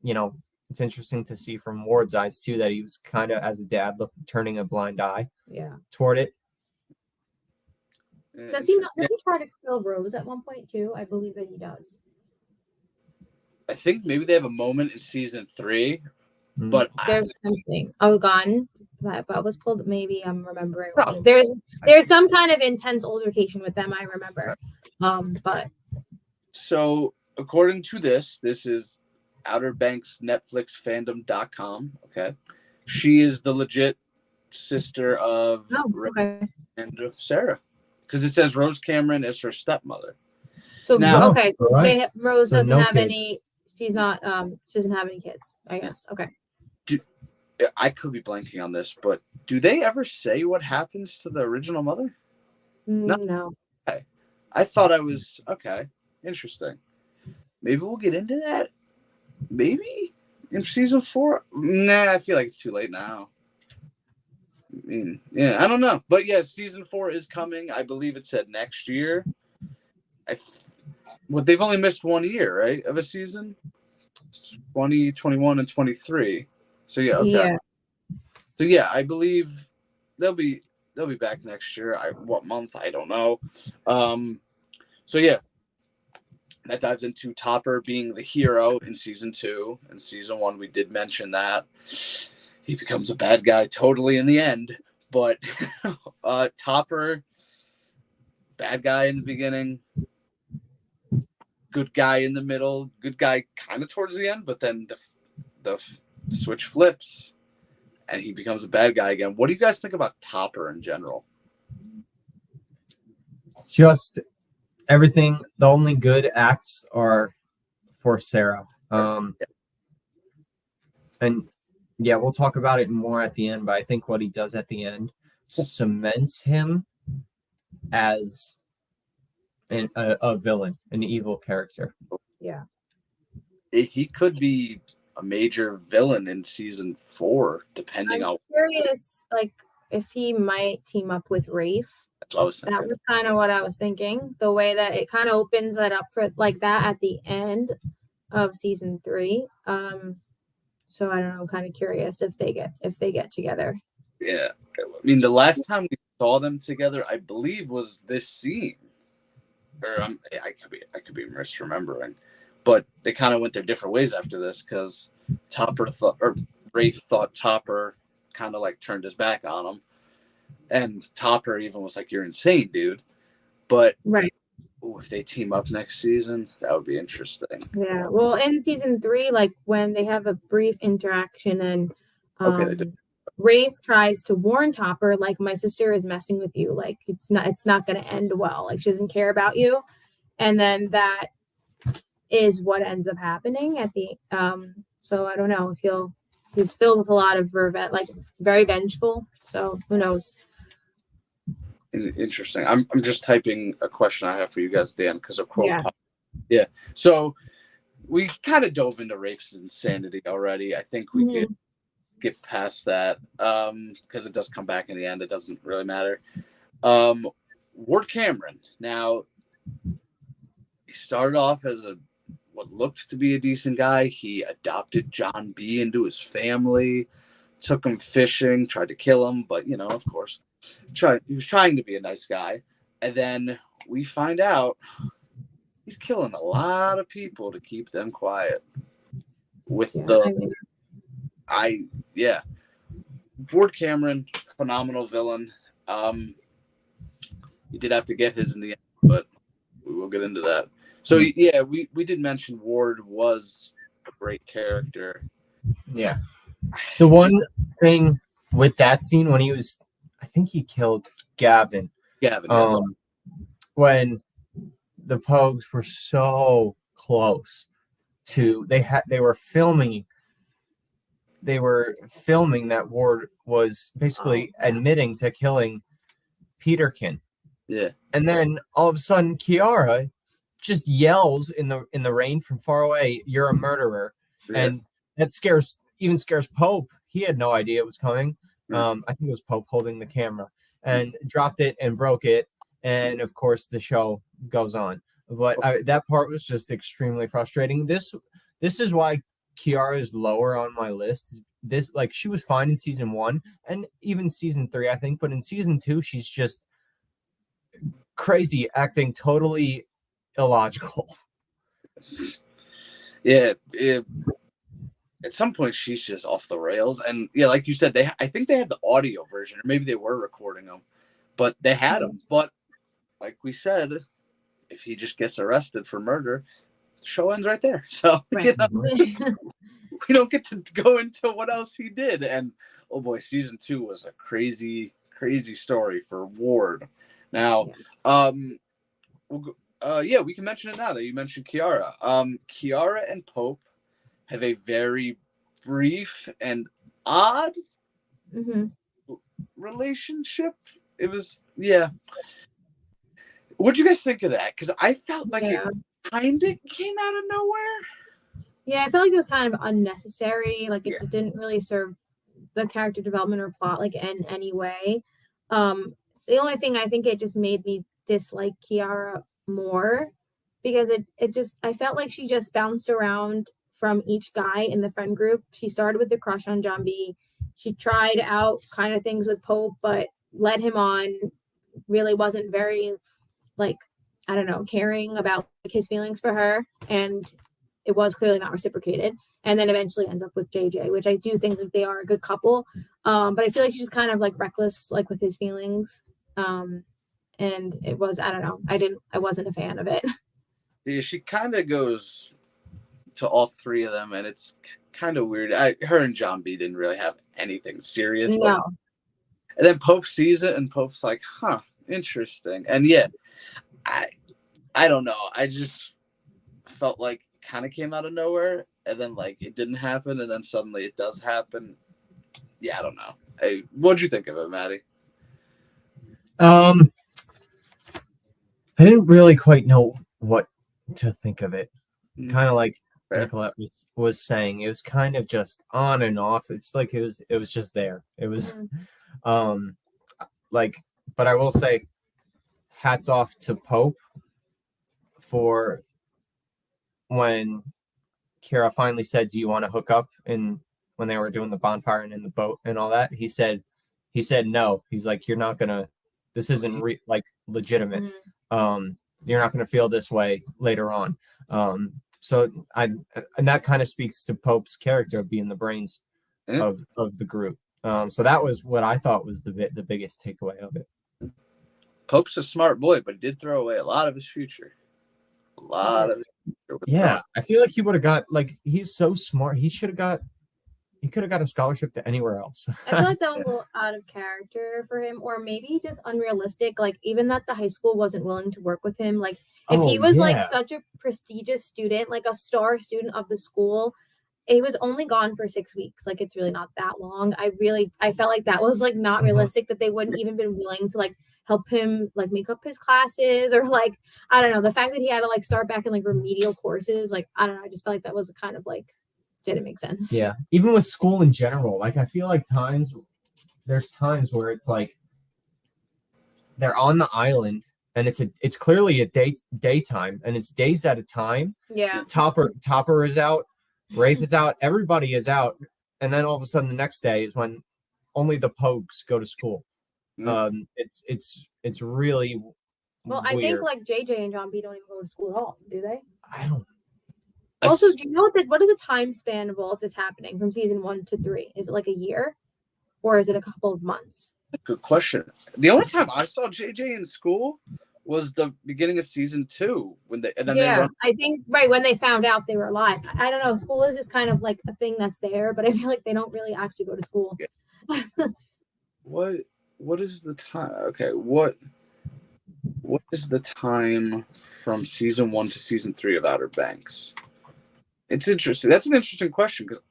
it's interesting to see from Ward's eyes too, that he was kind of, as a dad, turning a blind eye toward it. Does he try to kill Rose at one point too? I believe that he does. I think maybe they have a moment in season 3, but there's something. Oh, gun. That was pulled. Maybe I'm remembering wrong. There's some kind of intense altercation with them. I remember. But so according to this is Outer Banks Netflix fandom.com. Okay, she is the legit sister of Ray and Sarah, because it says Rose Cameron is her stepmother. So now, Rose doesn't have any. She's not. She doesn't have any kids, I guess. Okay. I could be blanking on this, but do they ever say what happens to the original mother? No. Okay. I thought I was okay. Interesting. Maybe we'll get into that. Maybe in season 4. Nah, I feel like it's too late now. I mean, yeah, I don't know, but yeah, season 4 is coming. I believe it said next year. They've only missed 1 year, right, of a season. 20, 21, and 23. So yeah, okay. Yeah. So yeah, I believe they'll be back next year. What month? I don't know. So yeah, that dives into Topper being the hero in season 2. In season 1, we did mention that he becomes a bad guy totally in the end. But Topper, bad guy in the beginning, good guy in the middle, good guy kind of towards the end, but then the switch flips and he becomes a bad guy again. What do you guys think about Topper in general? Just everything. The only good acts are for Sarah. And yeah, we'll talk about it more at the end, but I think what he does at the end cements him as a villain, an evil character. Yeah. He could be a major villain in season 4, depending on. I'm curious, like, if he might team up with Rafe. That's what I was thinking. That was kind of what I was thinking. The way that it kind of opens that up for like that at the end of season 3. So I don't know. I'm kind of curious if they get together. Yeah, I mean, the last time we saw them together, I believe, was this scene. Or I could be misremembering, but they kind of went their different ways after this, because Rafe thought Topper kind of like turned his back on him. And Topper even was like, "You're insane, dude." But Right. if they team up next season, that would be interesting. Yeah. Well, in season 3, like when they have a brief interaction and Okay, Rafe tries to warn Topper, like, my sister is messing with you. Like, it's not going to end well. Like, she doesn't care about you. And then that is what ends up happening at the so I don't know. I feel he's filled with a lot of like very vengeful. So who knows? interesting. I'm just typing a question I have for you guys at the end because of quote. Yeah. Yeah. So we kind of dove into Rafe's insanity already. I think we could get past that because it does come back in the end. It doesn't really matter. Ward Cameron. Now, he started off as what looked to be a decent guy. He adopted John B into his family, took him fishing, tried to kill him, but of course, he was trying to be a nice guy. And then we find out he's killing a lot of people to keep them quiet. With Ward Cameron, phenomenal villain. He did have to get his in the end, but we will get into that. So yeah, we did mention Ward was a great character. Yeah. The one thing with that scene when I think he killed Gavin. When the Pogues were so close to, they were filming that Ward was basically admitting to killing Peterkin. Yeah. And then all of a sudden Kiara just yells in the rain from far away, "You're a murderer." Yeah. And that scares Pope. He had no idea it was coming. I think it was Pope holding the camera and dropped it and broke it. And of course the show goes on. But that part was just extremely frustrating. This is why Kiara is lower on my list. She was fine in season 1 and even season 3, I think. But in season 2, she's just crazy, acting totally illogical. Yeah, at some point she's just off the rails, and yeah, like you said, I think they had the audio version, or maybe they were recording them, but they had them. But like we said, if he just gets arrested for murder, the show ends right there. So right. We don't get to go into what else he did. And oh boy, season 2 was a crazy story for Ward. Now, we can mention it now that you mentioned Kiara. Kiara and Pope have a very brief and odd relationship. It was, What'd you guys think of that? Because I felt like it kind of came out of nowhere. Yeah, I felt like it was kind of unnecessary. Like it didn't really serve the character development or plot like in any way. The only thing, I think it just made me dislike Kiara more because I felt like she just bounced around from each guy in the friend group. She started with the crush on John B. She tried out kind of things with Pope, but led him on. Really wasn't very, caring about his feelings for her, and it was clearly not reciprocated. And then eventually ends up with JJ, which I do think that they are a good couple. But I feel like she's just kind of like reckless, like with his feelings. And it was, I don't know. I wasn't a fan of it. Yeah, she kind of goes to all three of them, and it's kind of weird. Her and John B didn't really have anything serious. No. And then Pope sees it, and Pope's like, huh, interesting. And yeah, I don't know. I just felt like it kind of came out of nowhere, and then like it didn't happen, and then suddenly it does happen. Yeah, I don't know. Hey, what'd you think of it, Matty? I didn't really quite know what to think of it. Kind of like Nicolette was saying, it was kind of just on and off. It's like it was just there. It was but I will say hats off to Pope for when Kira finally said, "Do you want to hook up?" And when they were doing the bonfire and in the boat and all that, he said no. He's like, "You're not gonna. This isn't legitimate. You're not gonna feel this way later on." And that kind of speaks to Pope's character of being the brains of the group. So that was what I thought was the biggest takeaway of it. Pope's a smart boy, but he did throw away a lot of his future. A lot of his future. Yeah, I feel like he would have got, like, he's so smart. He could have got a scholarship to anywhere else. I feel like that was a little out of character for him, or maybe just unrealistic. Like, even that the high school wasn't willing to work with him. Like, if he was like such a prestigious student, like a star student of the school, he was only gone for 6 weeks. Like, it's really not that long. I felt like that was like not realistic, that they wouldn't even been willing to like help him like make up his classes, or like, I don't know, the fact that he had to like start back in like remedial courses. Like, I don't know, I just felt like that was kind of like didn't make sense. Yeah, even with school in general, like, I feel like there's times where it's like they're on the island and it's clearly a daytime, and it's days at a time. Yeah. Topper is out, Rafe is out, everybody is out, and then all of a sudden the next day is when only the Pogues go to school. It's really well, weird. I think like JJ and John B don't even go to school at all, do they? I don't. Also, do you know what is the time span of all of this happening from season 1 to 3? Is it like a year, or is it a couple of months? Good question. The only time I saw JJ in school was the beginning of season 2 I think right when they found out they were alive. I don't know. School is just kind of like a thing that's there, but I feel like they don't really actually go to school. Yeah. What is the time? Okay, what is the time from season 1 to season 3 of Outer Banks? It's interesting. That's an interesting question, because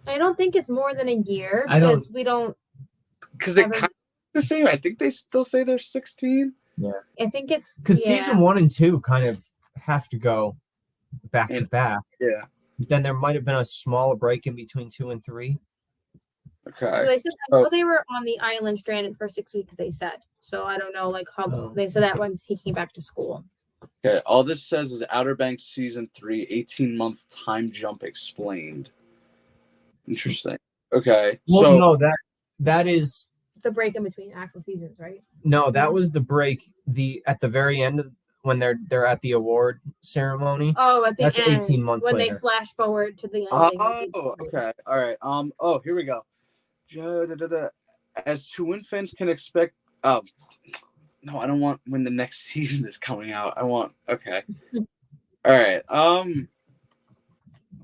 I don't think it's more than a year, because we don't. Because they kind of the same. I think they still say they're 16. Yeah, I think it's because season 1 and 2 kind of have to go back to back. Yeah. Then there might have been a small break in between 2 and 3. Okay. So they said I know they were on the island stranded for 6 weeks. They said so. I don't know like how they said that when he came back to school. Okay. All this says is Outer Banks season 3, 18-month time jump explained. Interesting. Okay. Well, so no, that is the break in between actual seasons, right? No, that was the break. At the very end of when they're at the award ceremony. Oh, at the that's end, 18 months when later. they flash forward to the ending. Oh, okay. All right. Oh, here we go. As to when fans can expect. No, I don't want when the next season is coming out. I want. Okay. All right.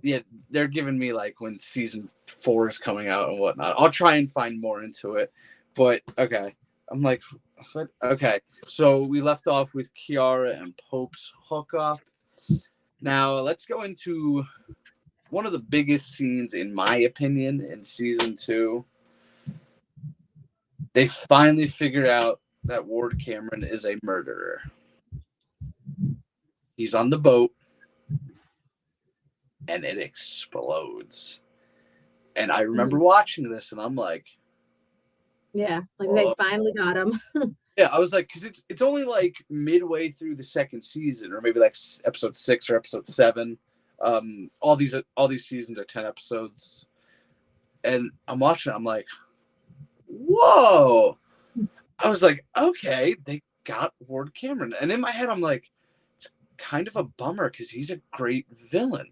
Yeah, they're giving me like when season 4 is coming out and whatnot. I'll try and find more into it, but okay. I'm like, what? Okay. So we left off with Kiara and Pope's hookup. Now let's go into one of the biggest scenes, in my opinion, in season 2. They finally figured out that Ward Cameron is a murderer. He's on the boat, and it explodes. And I remember watching this, and I'm like, yeah, like they finally got him. Yeah, I was like, because it's only like midway through the second season, or maybe like episode 6 or episode 7. All these seasons are 10 episodes, and I'm watching it, I'm like, whoa! I was like, okay, they got Ward Cameron, and in my head, I'm like, it's kind of a bummer because he's a great villain.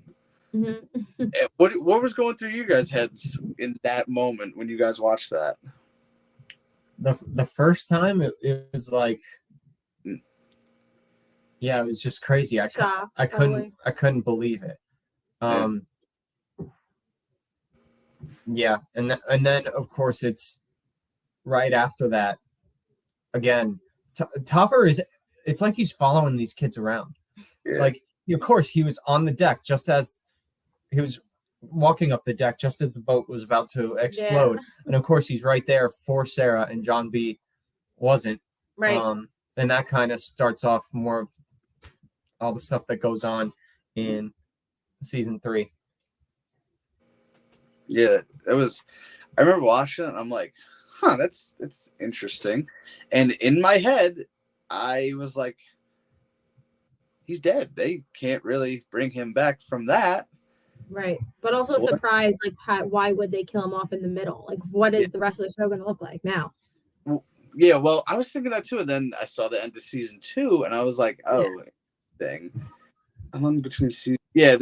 Mm-hmm. What was going through you guys' heads in that moment when you guys watched that? The first time it was like, yeah, it was just crazy. I couldn't believe it. Yeah, and then of course it's right after that. Again, Topper it's like he's following these kids around. Yeah. Like, of course, he was on the deck just as he was walking up the deck just as the boat was about to explode. Yeah. And of course, he's right there for Sarah, and John B wasn't. Right. And that kind of starts off more of all the stuff that goes on in season 3. Yeah, it was. I remember watching it, and I'm like, huh, that's interesting. And in my head, I was like, he's dead. They can't really bring him back from that. Right. But also surprised, like, why would they kill him off in the middle? Like, what is the rest of the show going to look like now? Yeah, well, I was thinking that too. And then I saw the end of season 2, and I was like, oh, dang. I'm in between seasons. Yeah,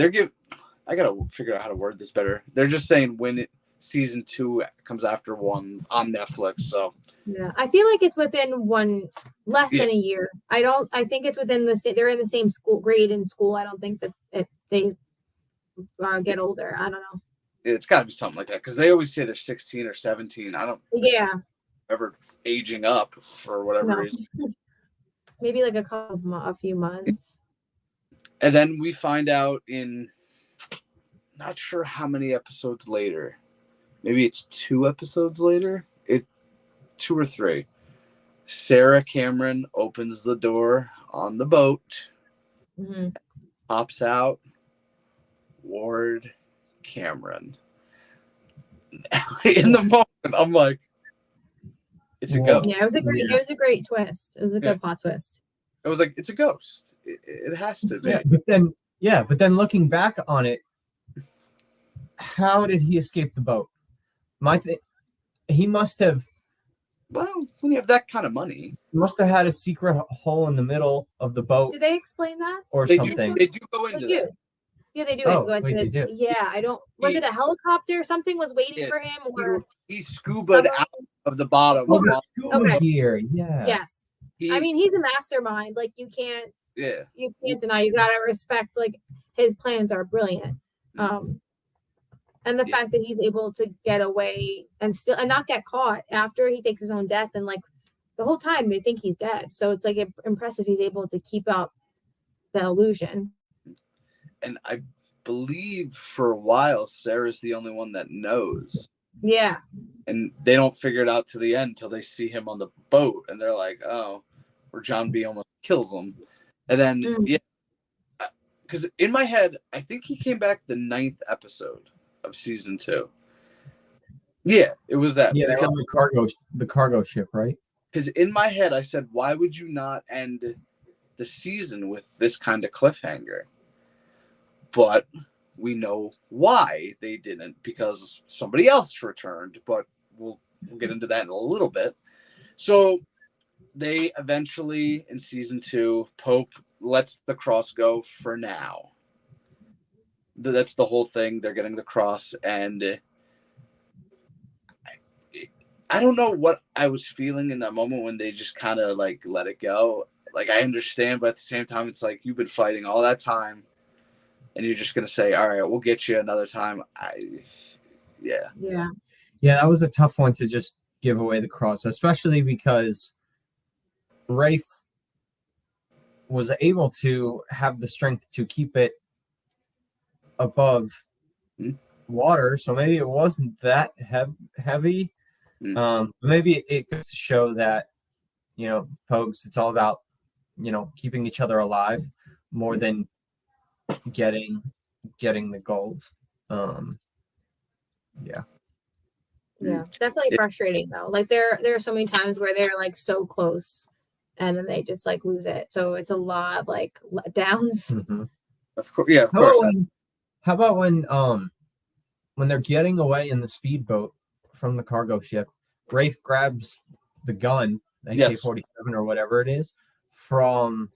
I got to figure out how to word this better. They're just saying when season 2 comes after 1 on Netflix. So Yeah, I feel like it's within less than a year. I think it's within they're in the same grade in school. I don't think that they get older. I don't know. it's got to be something like that because they always say they're 16 or 17. I don't Yeah, ever aging up for whatever reason. Maybe like a few months. And then we find out not sure how many episodes later. Maybe it's 2 episodes later. 2 or 3. Sarah Cameron opens the door on the boat, pops out Ward Cameron. In the moment, I'm like, it's a ghost. Yeah, it was a great twist. It was a good plot twist. I was like, it's a ghost. It has to be. But then looking back on it, how did he escape the boat? He must have. Well, when you have that kind of money, must have had a secret hole in the middle of the boat. Did they explain that? Or something? They do go into that. Yeah, they do. Go into his, yeah, I don't. Was it a helicopter? Something was waiting for him, or he scubaed out of the bottom. Scuba gear. Yeah. Yes. I mean, he's a mastermind. Like you can't. Yeah. You can't deny. You gotta respect. Like his plans are brilliant. And the fact that he's able to get away and not get caught after he fakes his own death, and like the whole time they think he's dead. So it's like impressive he's able to keep up the illusion. And I believe for a while Sarah's the only one that knows. Yeah. And they don't figure it out to the end till they see him on the boat, and they're like, "Oh," where John B almost kills him, and then because in my head I think he came back the 9th episode of season 2. Yeah, it was that. Yeah, they're on the cargo ship, right? Because in my head I said, why would you not end the season with this kind of cliffhanger? But we know why they didn't, because somebody else returned, but we'll get into that in a little bit. So they eventually, in season 2, Pope lets the cross go for now. That's the whole thing. They're getting the cross, and I don't know what I was feeling in that moment when they just kind of like let it go. Like I understand, but at the same time, it's like you've been fighting all that time, and you're just gonna say, "All right, we'll get you another time." Yeah. That was a tough one to just give away the cross, especially because Rafe was able to have the strength to keep it above water, so maybe it wasn't that heavy. Maybe it goes to show that Pogues, it's all about keeping each other alive more than getting the gold. Definitely frustrating though. Like there are so many times where they're like so close and then they just like lose it, so it's a lot of like letdowns. Of course. Yeah, of course. How about when they're getting away in the speedboat from the cargo ship, Rafe grabs the gun, AK-47 or whatever it is, from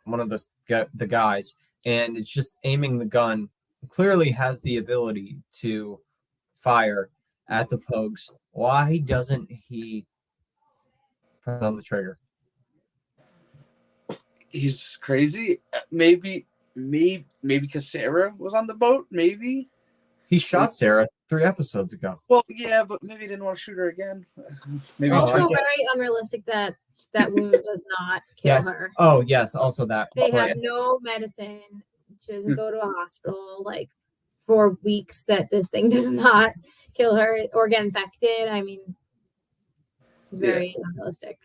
one of the guys, and it's just aiming the gun. Clearly has the ability to fire at the Pogues. Why doesn't he press on the trigger? He's crazy. Maybe because Sarah was on the boat. Maybe he shot Sarah 3 episodes ago. Well, yeah, but maybe he didn't want to shoot her again. Maybe also very unrealistic that wound does not kill her. Oh yes, also that they have no medicine. She doesn't go to a hospital like for weeks. That this thing does not kill her or get infected. I mean, very unrealistic.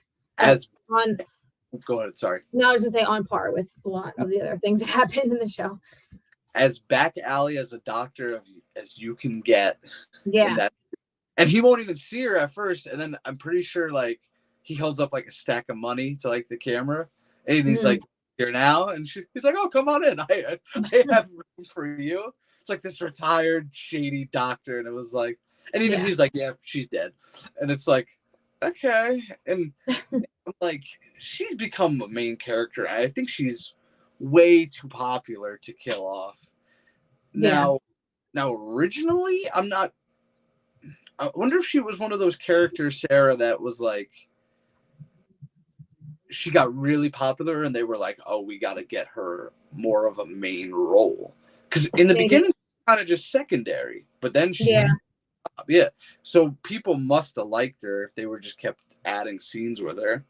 Go ahead. Sorry. No, I was gonna say on par with a lot of the other things that happened in the show. As back alley as a doctor as you can get. Yeah. And he won't even see her at first, and then I'm pretty sure like he holds up like a stack of money to like the camera, and he's like, "Here now," and he's like, "Oh, come on in. I have room for you." It's like this retired shady doctor, and it was like, and even he's like, "Yeah, she's dead," and it's like, okay, and I'm like, she's become a main character. I think she's way too popular to kill off. Now, Now, originally, I'm not. I wonder if she was one of those characters, Sarah, that was like, she got really popular and they were like, oh, we got to get her more of a main role. Because in the beginning, kind of just secondary, but then she's top. Yeah. So people must have liked her if they were just kept adding scenes with her.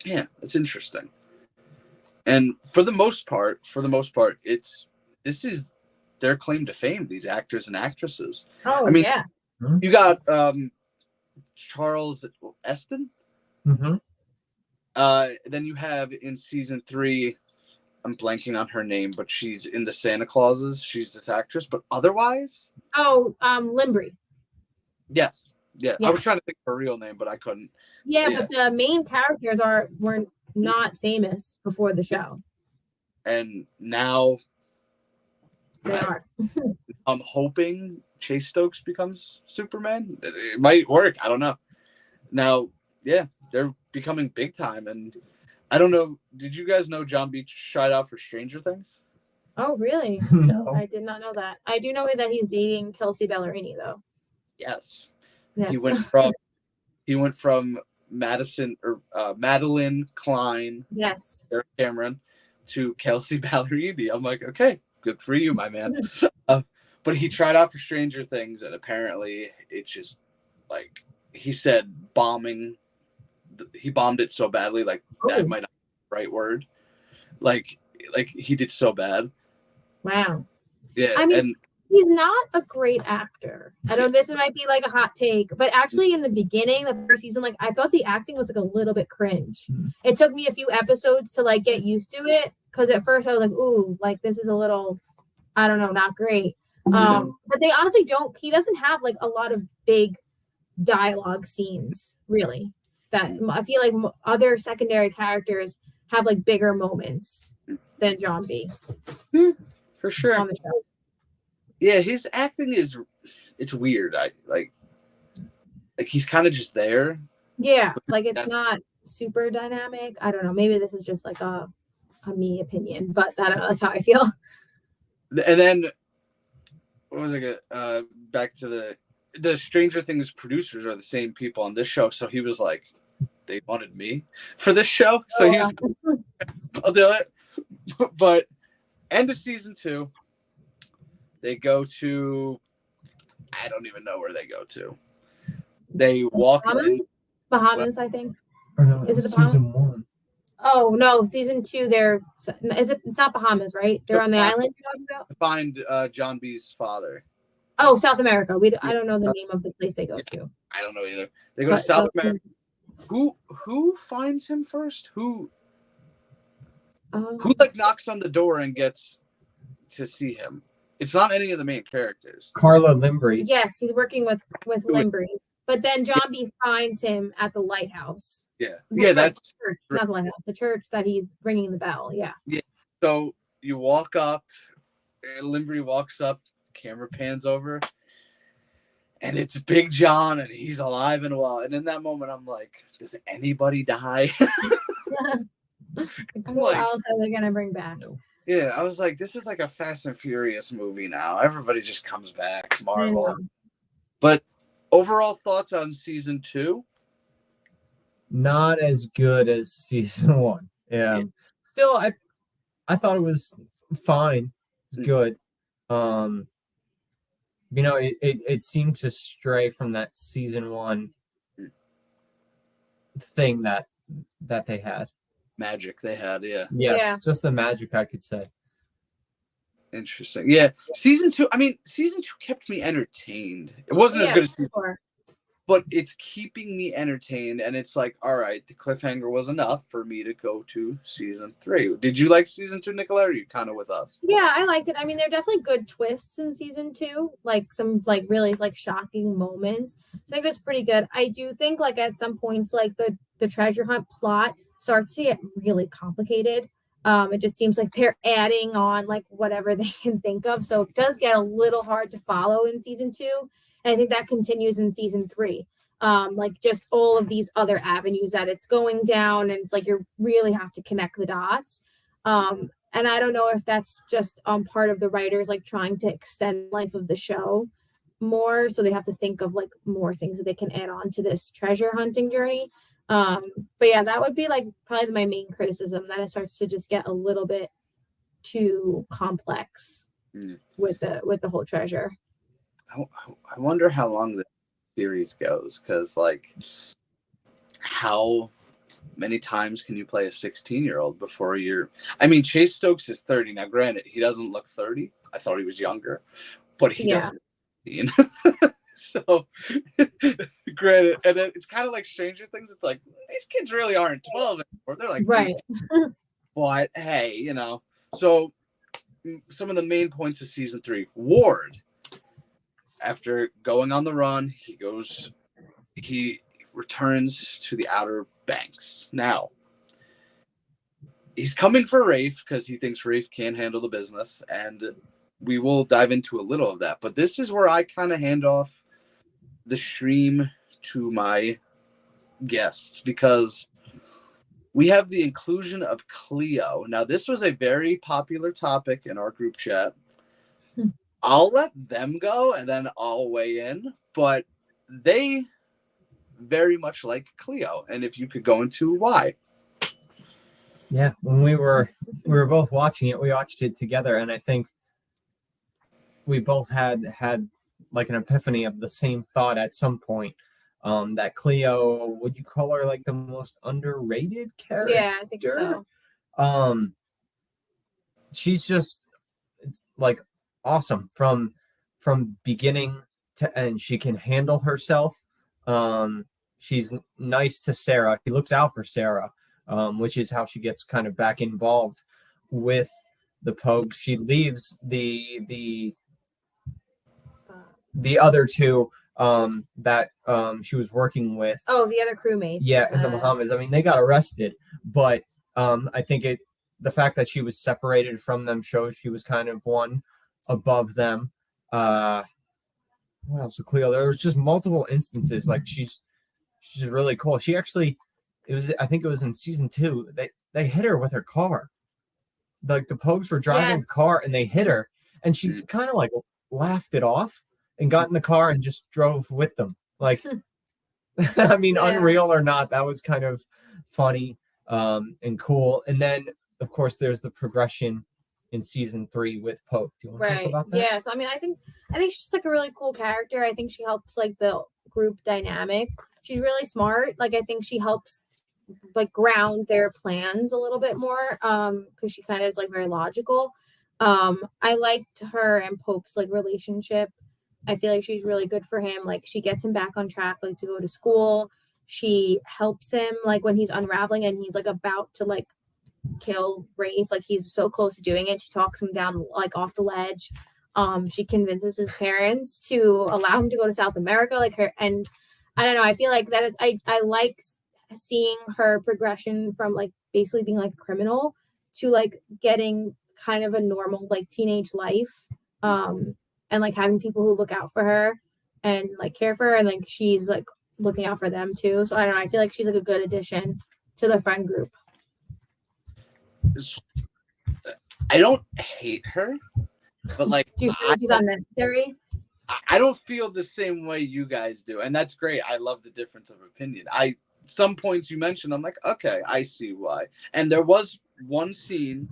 Yeah, it's interesting. And for the most part, this is their claim to fame, these actors and actresses. Oh, I mean, yeah. you got Charles Eston. Mm-hmm. Then you have in season 3, I'm blanking on her name, but she's in the Santa Clauses. She's this actress, but otherwise, Limbri. yes, yeah. Yeah. I was trying to think of her real name, but I couldn't. Yeah, but the main characters were not famous before the show, and now they are. I'm hoping Chase Stokes becomes Superman. It might work. I don't know. Now, yeah, they're becoming big time, and I don't know. Did you guys know John B. tried out for Stranger Things? Oh, really? No. I did not know that. I do know that he's dating Kelsey Ballerini, though. Yes. Yes. He went from Madeline Klein, yes, Sarah Cameron, to Kelsey Ballerini. I'm like, okay, good for you, my man. But he tried out for Stranger Things, and apparently it just, like, he said bombing. He bombed it so badly, like that might not be the right word. Like he did so bad. Wow. Yeah, I mean, and he's not a great actor. I know this might be like a hot take, but actually in the beginning, the first season, like I thought the acting was like a little bit cringe. It took me a few episodes to like get used to it, because at first I was like, ooh, like this is a little, I don't know, not great. But they honestly he doesn't have like a lot of big dialogue scenes, really. That I feel like other secondary characters have like bigger moments than John B. For sure. On the show. Yeah, his acting it's weird. I like he's kind of just there. Yeah, like it's not super dynamic. I don't know. Maybe this is just like a me opinion, but that's how I feel. And then what was it? Back to the Stranger Things producers are the same people on this show, so he was like, they wanted me for this show, so he was, I'll do it. But end of season 2, they go to, I don't even know where they go to. They walk in Bahamas, I think. Or no, is it the Bahamas? season 1? Oh no, season 2. It's not Bahamas, right? They're on the island you're talking about. To find John B's father. Oh, South America. I don't know the name of the place they go to. I don't know either. They go to South America. Who finds him first? Who like knocks on the door and gets to see him? It's not any of the main characters. Carla Limbri. Yes, he's working with Limbri. But then John B finds him at the lighthouse. Yeah, that's the church, not the lighthouse. The church that he's ringing the bell. Yeah. Yeah. So you walk up, Limbri walks up, camera pans over, and it's Big John, and he's alive and well. And in that moment, I'm like, does anybody die? Who else are they gonna bring back? Yeah, I was like, this is like a Fast and Furious movie now. Everybody just comes back. Marvel. But overall thoughts on season 2? Not as good as season 1. Yeah. Still, I thought it was fine. It was good. It seemed to stray from that season 1 thing that they had. Magic they had, yeah. Yes, just the magic, I could say. Interesting. Yeah. Season 2 kept me entertained. It wasn't as good as season 4. But it's keeping me entertained, and it's like, all right, the cliffhanger was enough for me to go to season 3. Did you like season 2, Nicolette, or are you kind of with us? Yeah, I liked it. I mean, there are definitely good twists in season 2, like some like really like shocking moments. So I think it was pretty good. I do think like at some points, like the treasure hunt plot starts to get really complicated. It just seems like they're adding on like whatever they can think of. So it does get a little hard to follow in season 2. And I think that continues in season 3. Like just all of these other avenues that it's going down, and it's like you really have to connect the dots. And I don't know if that's just part of the writers like trying to extend life of the show more, so they have to think of like more things that they can add on to this treasure hunting journey. But yeah, that would be like probably my main criticism, that it starts to just get a little bit too complex with the whole treasure. I wonder how long the series goes, because like, how many times can you play a 16-year-old before you're? I mean, Chase Stokes is 30 now. Granted, he doesn't look 30. I thought he was younger, but he doesn't. So, granted, and then it's kind of like Stranger Things. It's like these kids really aren't 12 anymore. They're like right. 18. But hey, you know. So, some of the main points of season 3. Ward, after going on the run, he returns to the Outer Banks. Now, he's coming for Rafe because he thinks Rafe can't handle the business, and we will dive into a little of that. But this is where I kind of hand off the stream to my guests, because we have the inclusion of Cleo. Now, this was a very popular topic in our group chat. I'll let them go and then I'll weigh in, but they very much like Cleo, and if you could go into why. Yeah, when we were both watching it, we watched it together, and I think we both had like an epiphany of the same thought at some point. That Cleo, would you call her like the most underrated character? Yeah, I think so. She's just, it's like awesome from beginning to end. She can handle herself. She's nice to Sarah. She looks out for Sarah, which is how she gets kind of back involved with the Pogues. She leaves the other two that she was working with. Oh, the other crewmates. Yeah, and the Mohammeds. I mean, they got arrested, but I think the fact that she was separated from them shows she was kind of one above them. What else with Cleo? There was just multiple instances. Like she's really cool. She actually, I think it was in season 2. They hit her with her car. Like the Pogues were driving the car and they hit her, and she kind of like laughed it off and got in the car and just drove with them. Like, I mean, unreal or not, that was kind of funny and cool. And then, of course, there's the progression in season 3 with Pope. Do you want to talk about that? Yeah. So I mean, I think she's just like a really cool character. I think she helps like the group dynamic. She's really smart. Like I think she helps like ground their plans a little bit more. Because she kind of is like very logical. I liked her and Pope's like relationship. I feel like she's really good for him. Like she gets him back on track, like to go to school. She helps him like when he's unraveling and he's like about to like kill Rafe. Like he's so close to doing it. She talks him down like off the ledge. She convinces his parents to allow him to go to South America. Like her, and I don't know. I feel like that is I like seeing her progression from like basically being like a criminal to like getting kind of a normal like teenage life. And like having people who look out for her and like care for her, and like she's like looking out for them too. So I don't know. I feel like she's like a good addition to the friend group. I don't hate her, but like, do you feel she's unnecessary? I don't feel the same way you guys do, and that's great. I love the difference of opinion. Some points you mentioned, I'm like, okay, I see why. And there was one scene,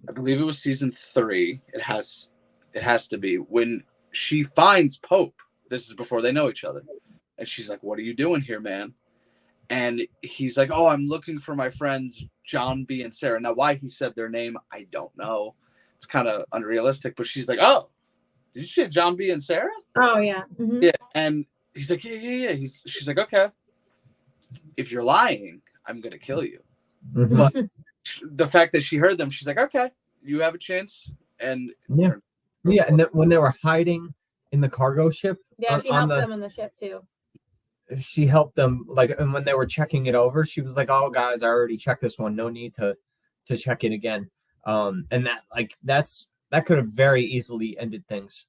I believe it was season 3. It has to be when she finds Pope. This is before they know each other, and she's like, "What are you doing here, man?" And he's like, "Oh, I'm looking for my friends John B and Sarah." Now, why he said their name, I don't know. It's kind of unrealistic, but she's like, "Oh, did you say John B and Sarah?" Oh yeah, mm-hmm. Yeah. And he's like, "Yeah." She's like, "Okay, if you're lying, I'm gonna kill you." Mm-hmm. But the fact that she heard them, she's like, "Okay, you have a chance." And yeah, and then when they were hiding in the cargo ship, she helped them on the ship too. She helped them, like, and when they were checking it over, she was like, "Oh, guys, I already checked this one. No need to check it again." And that could have very easily ended things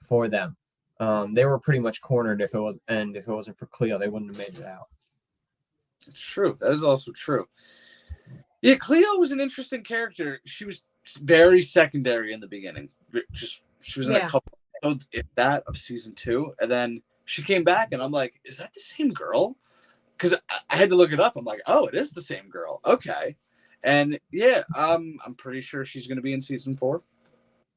for them. They were pretty much cornered if it wasn't for Cleo, they wouldn't have made it out. It's true. That is also true. Yeah, Cleo was an interesting character. She was very secondary in the beginning. She was in a Yeah. couple episodes, if that, of season 2, and then she came back, and I'm like, is that the same girl? Because I had to look it up. I'm like, oh, it is the same girl. Okay, and yeah, I'm pretty sure she's going to be in season 4.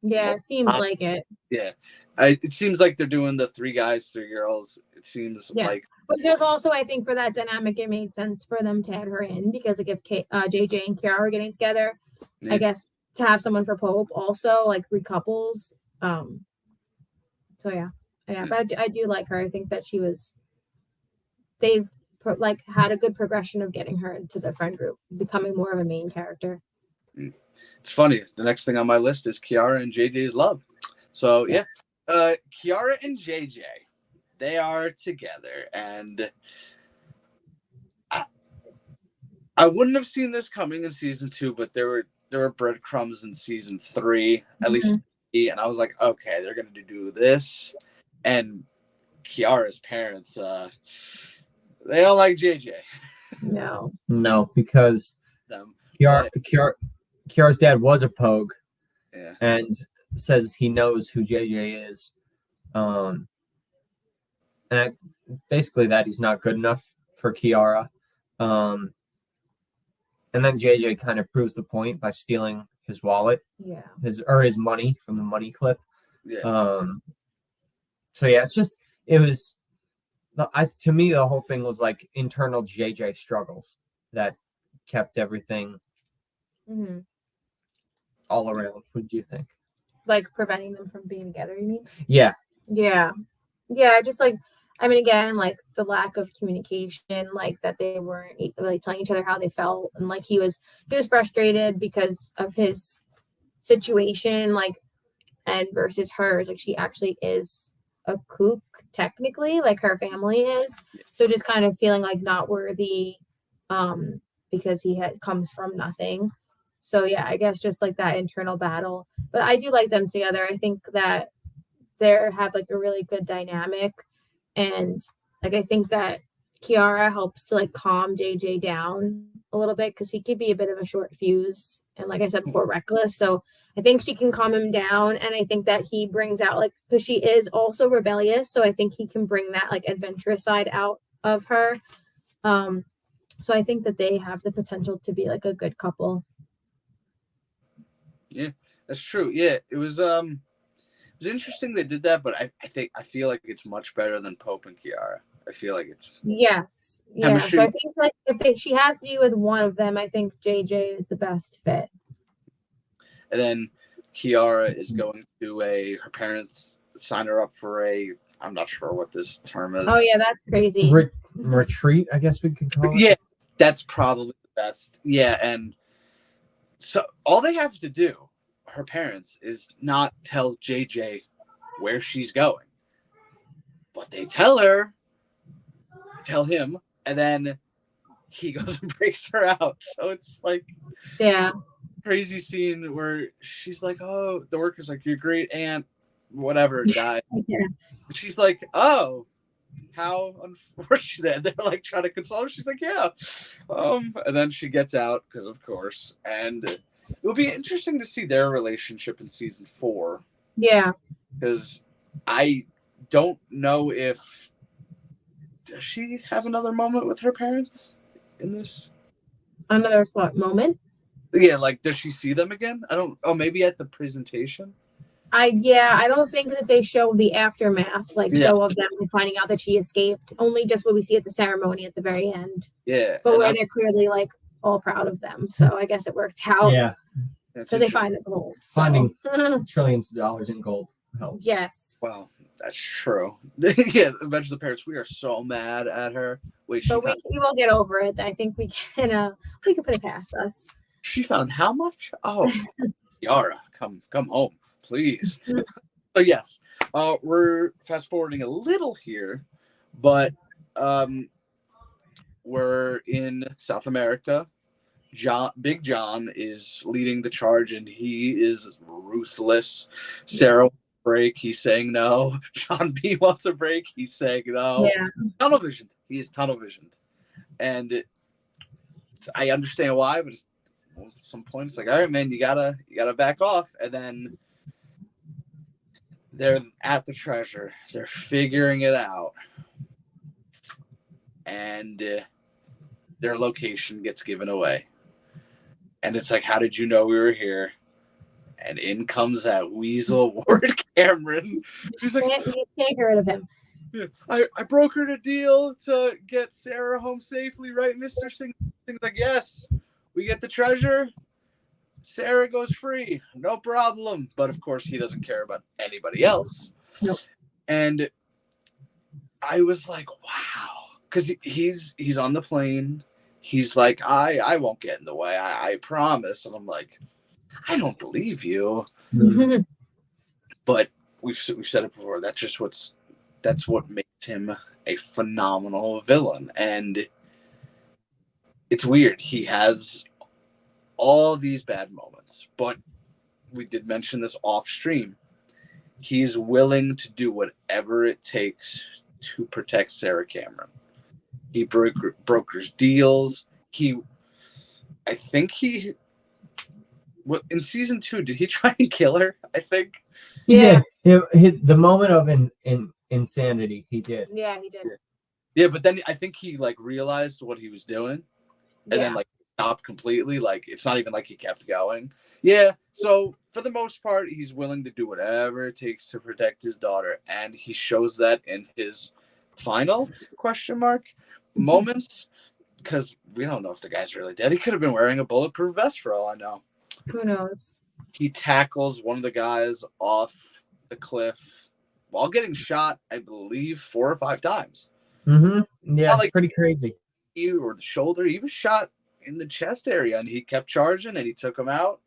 Yeah, it seems like it. Yeah, it seems like they're doing the 3 guys, 3 girls. It seems Yeah. like. But there's also, I think, for that dynamic, it made sense for them to add her in because like if JJ and Kiara are getting together, Yeah. I guess to have someone for Pope also, like 3 couples. So yeah. But I do like her. I think that they've like had a good progression of getting her into the friend group, becoming more of a main character. It's funny. The next thing on my list is Kiara and JJ's love. So yeah, Kiara and JJ, they are together, and I wouldn't have seen this coming in season 2, but there were breadcrumbs in season 3, at least, and I was like, okay, they're gonna do this, and Kiara's parents, they don't like JJ. No, because Kiara's dad was a Pogue, and says he knows who JJ is, and basically that he's not good enough for Kiara, and then JJ kind of proves the point by stealing his wallet, his money from the money clip. So yeah, to me the whole thing was like internal JJ struggles that kept everything all around. What do you think? Like preventing them from being together, you mean? Yeah. Just like, I mean, again, like the lack of communication, like that they weren't really telling each other how they felt, and like he was frustrated because of his situation, like, and versus hers, like she actually is a kook technically, like her family is, so just kind of feeling like not worthy, because he comes from nothing. So yeah, I guess just like that internal battle. But I do like them together. I think that they have like a really good dynamic, and like I think that Kiara helps to like calm JJ down a little bit because he could be a bit of a short fuse and, like I said before, reckless. So I think she can calm him down, and I think that he brings out, like, because she is also rebellious, so I think he can bring that like adventurous side out of her. So I think that they have the potential to be like a good couple. Yeah, that's true. Yeah, it was interesting they did that, but I feel like it's much better than Pope and Kiara. I feel like it's chemistry. So I think like if she has to be with one of them, I think JJ is the best fit. And then Kiara is going to her parents sign her up for I'm not sure what this term is. Oh yeah, that's crazy. Retreat, I guess we could call it. Yeah, that's probably the best. Yeah, and so all they have to do, her parents, is not tell JJ where she's going. But they tell him, and then he goes and breaks her out. So it's like crazy scene where she's like, oh, the worker's like, your great aunt, whatever, died. She's like, oh, how unfortunate. And they're like trying to console her. She's like, yeah. And then she gets out because of course. And it will be interesting to see their relationship in season 4. Yeah. Because I don't know if does she have another moment with her parents in this? Another what moment? Yeah, like does she see them again? I don't. Oh, maybe at the presentation. I don't think that they show the aftermath, though, of them finding out that she escaped. Only just what we see at the ceremony at the very end. Yeah, but where they're clearly like all proud of them. So I guess it worked out. Yeah, because they find the gold. Finding trillions of dollars in gold helps. Yes. Wow, that's true. Yeah, imagine the parents. We are so mad at her. Wait, but we will get over it. I think we can put it past us. She found how much? Oh, Yara, come home, please. So yes, we're fast forwarding a little here, but we're in South America. Big John is leading the charge, and he is ruthless. Sarah wants a break. He's saying no. John B wants a break. He's saying no. Yeah. Tunnel visioned. He is tunnel visioned, and I understand why, but it's at some point, it's like, all right, man, you gotta back off. And then they're at the treasure. They're figuring it out. And their location gets given away. And it's like, how did you know we were here? And in comes that weasel Ward Cameron. She's like, you can't get rid of him. Yeah, I brokered a deal to get Sarah home safely, right, Mr. Singh? Sing's like, yes, we get the treasure. Sarah goes free. No problem. But of course, he doesn't care about anybody else. Nope. And I was like, wow. Because he's on the plane. He's like, I won't get in the way. I promise. And I'm like, I don't believe you. Mm-hmm. But we've said it before. That's what makes him a phenomenal villain. And it's weird. He has all these bad moments, but we did mention this off stream. He's willing to do whatever it takes to protect Sarah Cameron. He brokers deals. I think in season 2, did he try and kill her? I think. Yeah. The moment of insanity, he did. Yeah, he did. Yeah, but then I think he realized what he was doing, and then stopped completely. It's not even like he kept going. Yeah. So for the most part, he's willing to do whatever it takes to protect his daughter, and he shows that in his final moments, because we don't know if the guy's really dead. He could have been wearing a bulletproof vest for all I know. Who knows? He tackles one of the guys off the cliff while getting shot, I believe, 4 or 5 times. Mm-hmm. Yeah, pretty crazy. Or the shoulder. He was shot in the chest area, and he kept charging, and he took him out.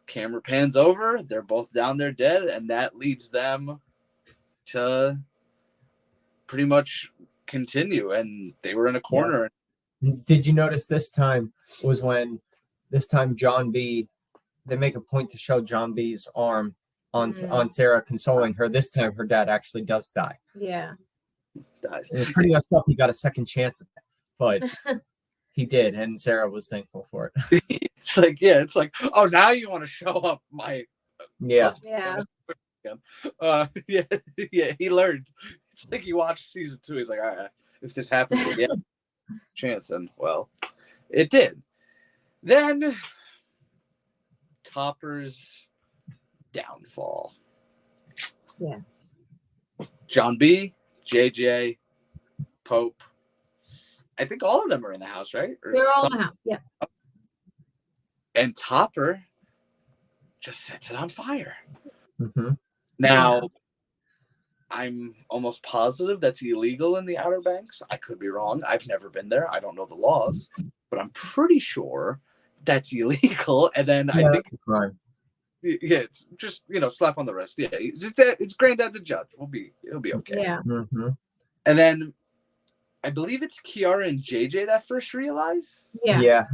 Camera pans over. They're both down there dead, and that leads them to pretty much continue. And they were in a corner. Yeah. Did you notice this time was when John B. They make a point to show John B.'s arm on Sarah, consoling her. This time, her dad actually does die. Yeah. Dies. It's pretty messed up. He got a second chance at that, but he did, and Sarah was thankful for it. It's like, oh, now you want to show up my. Yeah. Yeah. He learned. It's like he watched season 2. He's like, all right, if this happens again, chance, and well, it did. Then Topper's downfall. Yes. John B, JJ, Pope. I think all of them are in the house, right? They're all in the house, yeah. And Topper just sets it on fire. Mm-hmm. Now, I'm almost positive that's illegal in the Outer Banks. I could be wrong. I've never been there. I don't know the laws, but I'm pretty sure that's illegal. And then I think, it's just slap on the wrist. Yeah, it's granddad's a judge. It'll be okay. Yeah. Mm-hmm. And then I believe it's Kiara and JJ that first realize. Yeah.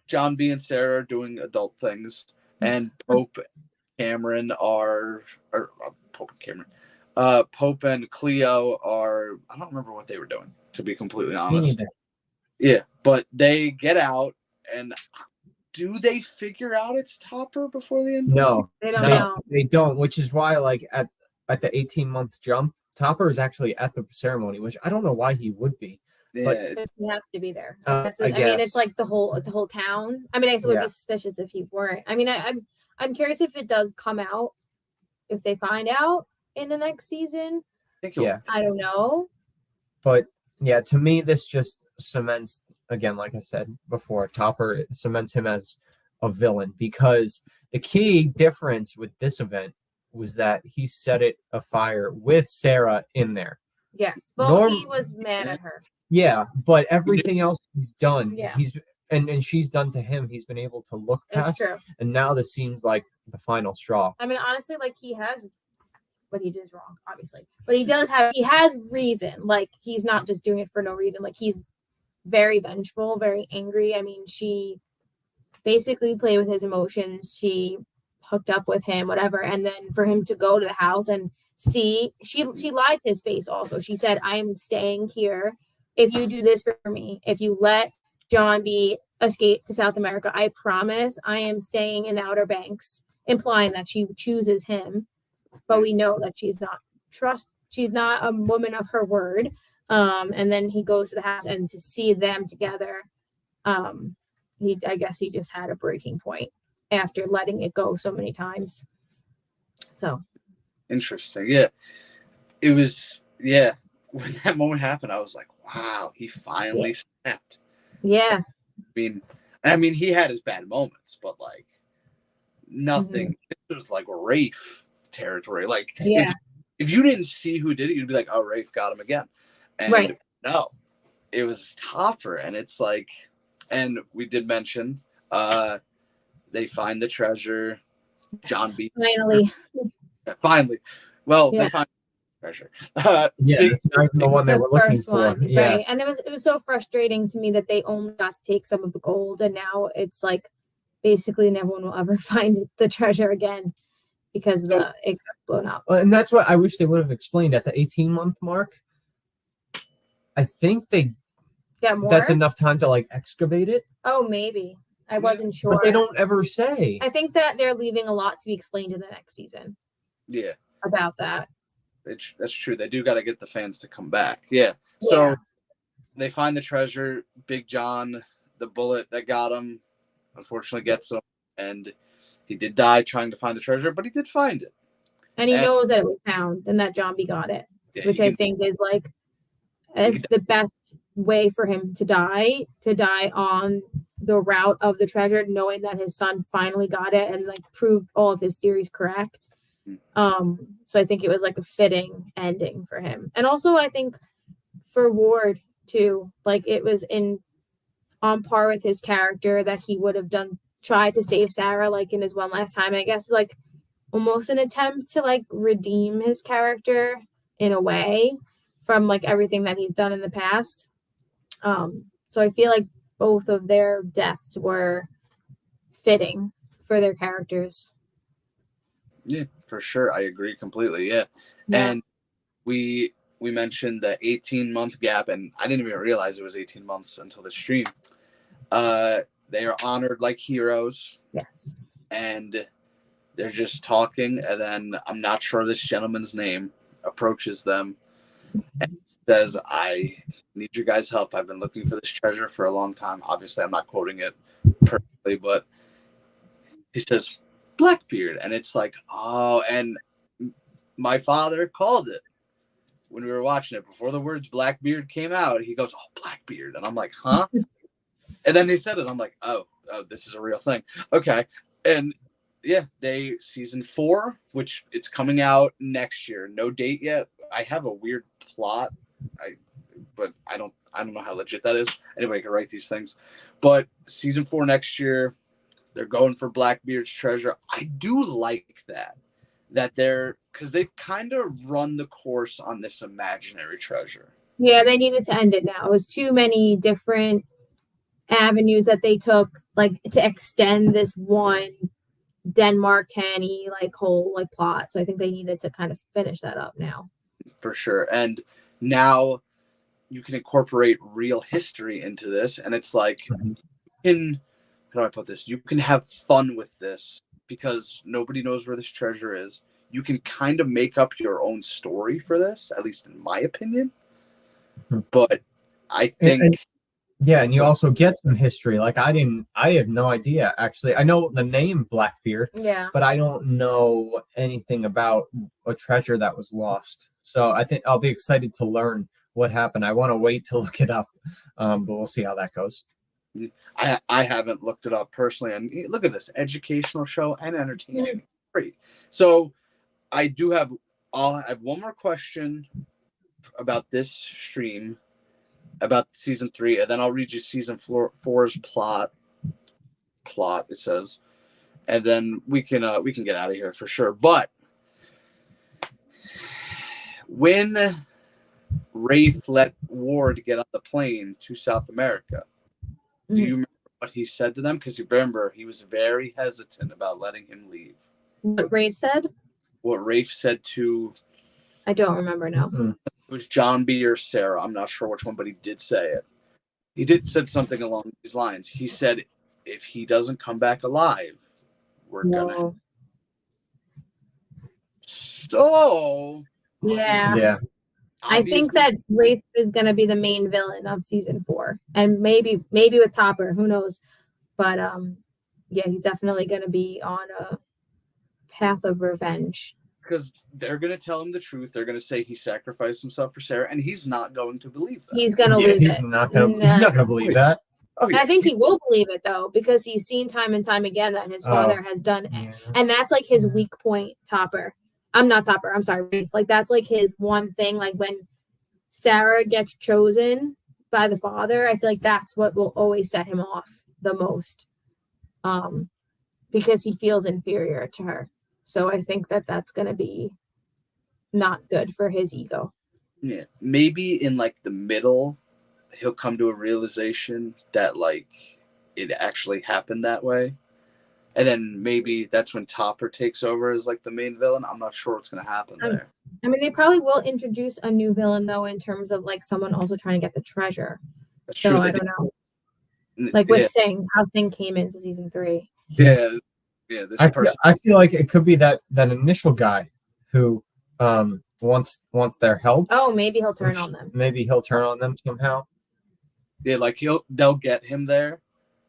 John B and Sarah are doing adult things, and Pope and Pope and Cleo are, I don't remember what they were doing, to be completely honest. Yeah, but they get out, and do they figure out it's Topper before the end? No, they don't know. They don't, which is why at the 18-month jump, Topper is actually at the ceremony, which I don't know why he would be. Yeah, but he has to be there. I mean, it's like the whole town. I mean, I guess it would be suspicious if he weren't. I mean, I'm curious if it does come out, if they find out in the next season. I don't know. But yeah, to me, this just cements, again, like I said before, Topper cements him as a villain, because the key difference with this event was that he set it afire with Sarah in there. Yes. Well, he was mad at her. Yeah, but everything else he's done, yeah. And she's done to him, he's been able to look past. True. And now this seems like the final straw. I mean, honestly, he has what he did is wrong, obviously. But he has reason. He's not just doing it for no reason. He's very vengeful, very angry. I mean, she basically played with his emotions. She hooked up with him, whatever. And then for him to go to the house and see, she lied to his face also. She said, I'm staying here if you do this for me. If you let John B escape to South America. I promise I am staying in the Outer Banks, implying that she chooses him, but we know that she's not a woman of her word. And then he goes to the house, and to see them together, I guess he just had a breaking point after letting it go so many times. So interesting. Yeah. It was, yeah. When that moment happened, I was like, wow, he finally snapped. Yeah. I mean, he had his bad moments, but like nothing. It was like Rafe territory. Like, if you didn't see who did it, you'd be like, oh, Rafe got him again. And no, it was Topper. And it's like, and we did mention, they find the treasure. John B. Finally. Well, they find the treasure. It's not even the one they were looking for. Yeah. Right. And it was so frustrating to me that they only got to take some of the gold, and now it's like basically no one will ever find the treasure again because it got blown up. And that's what I wish they would have explained at the 18-month mark. I think they got more. That's enough time to like excavate it. Oh, maybe. I wasn't sure. But they don't ever say. I think that they're leaving a lot to be explained in the next season. Yeah. About that. That's true. They do got to get the fans to come back. Yeah. So they find the treasure. Big John, the bullet that got him, unfortunately gets him. And he did die trying to find the treasure, but he did find it. And he knows that it was found and that John B got it, which I think is like the best way for him to die on the route of the treasure, knowing that his son finally got it and like proved all of his theories correct. So I think it was like a fitting ending for him. And also I think for Ward too, like it was on par with his character that he would have tried to save Sarah like in his one last time. I guess like almost an attempt to like redeem his character in a way from like everything that he's done in the past. So I feel like both of their deaths were fitting for their characters. Yeah, for sure. I agree completely. Yeah. And we mentioned the 18-month gap, and I didn't even realize it was 18 months until the stream. They are honored like heroes. Yes. And they're just talking, and then I'm not sure this gentleman's name approaches them and says, I need your guys' help. I've been looking for this treasure for a long time. Obviously, I'm not quoting it perfectly, but he says, Blackbeard. And it's like, oh, and my father called it when we were watching it. Before the words Blackbeard came out, he goes, oh, Blackbeard. And I'm like, huh? And then he said it. I'm like, oh, this is a real thing. Okay. And yeah, season 4, which it's coming out next year. No date yet. I have a weird plot, but I don't know how legit that is. Anybody can write these things. But season 4 next year, they're going for Blackbeard's treasure. I do like that they're, because they've kind of run the course on this imaginary treasure. Yeah, they needed to end it now. It was too many different avenues that they took, like to extend this one Denmark Tanny like whole like plot. So I think they needed to kind of finish that up now. For sure. And now you can incorporate real history into this, and it's like, how do I put this? You can have fun with this because nobody knows where this treasure is. You can kind of make up your own story for this, at least in my opinion. But I think and you also get some history. Like I have no idea actually. I know the name Blackbeard, but I don't know anything about a treasure that was lost. So I think I'll be excited to learn what happened. I want to wait to look it up, but we'll see how that goes. I haven't looked it up personally, and look at this educational show and entertaining. Great. So I have one more question about this stream, about season 3, and then I'll read you season 4's plot. It says, and then we can get out of here for sure. But when Rafe let Ward get on the plane to South America, do you remember what he said to them? Because you remember he was very hesitant about letting him leave. What Rafe said? What Rafe said to... I don't remember now. It was John B. or Sarah. I'm not sure which one, but he did say it. he did said something along these lines. He said, if he doesn't come back alive, we're gonna. Whoa. So Yeah. Yeah. I think that Rafe is going to be the main villain of season 4, and maybe with Topper, who knows? But yeah, he's definitely going to be on a path of revenge. Because they're gonna tell him the truth. They're gonna say he sacrificed himself for Sarah, and he's not going to believe that. He's going to lose He's it. not gonna believe that. Oh, yeah. I think he will believe it though, because he's seen time and time again that his father has done it, Yeah. and that's like his weak point. Topper. I'm not Topper. I'm sorry, Rafe. Like that's like his one thing. Like when Sarah gets chosen by the father, I feel like that's what will always set him off the most, because he feels inferior to her. So I think that that's going to be not good for his ego. Yeah, maybe in like the middle, he'll come to a realization that like it actually happened that way, and then maybe that's when Topper takes over as like the main villain. I'm not sure what's going to happen there. I mean, they probably will introduce a new villain though, in terms of like someone also trying to get the treasure. That's So true. I don't know. Like with Singh, how Singh came into season 3. Yeah. This person. I feel like it could be that initial guy who wants their help. Oh, maybe he'll turn on them. Maybe he'll turn on them somehow. Yeah, like they'll get him there,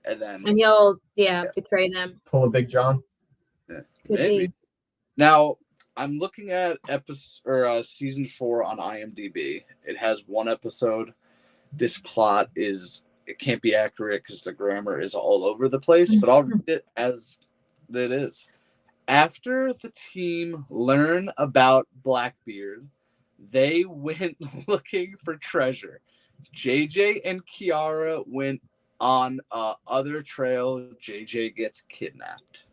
and he'll betray them. Pull a Big John. Yeah, Could maybe. be. Now I'm looking at season 4 on IMDb. It has 1 episode. This plot it can't be accurate because the grammar is all over the place, but I'll read it as it is. After the team learn about Blackbeard, they went looking for treasure. JJ and Kiara went on other trail. JJ gets kidnapped.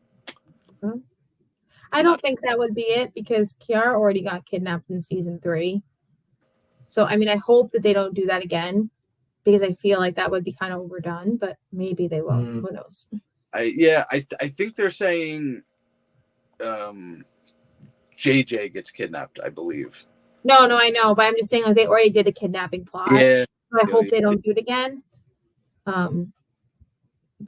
I don't think that would be it, because Kiara already got kidnapped in season 3. So I mean, I hope that they don't do that again, because I feel like that would be kind of overdone. But maybe they will. Who knows? I think they're saying JJ gets kidnapped, I believe. No, I know, but I'm just saying, like, they already did a kidnapping plot. Yeah. So I hope they don't do it again. But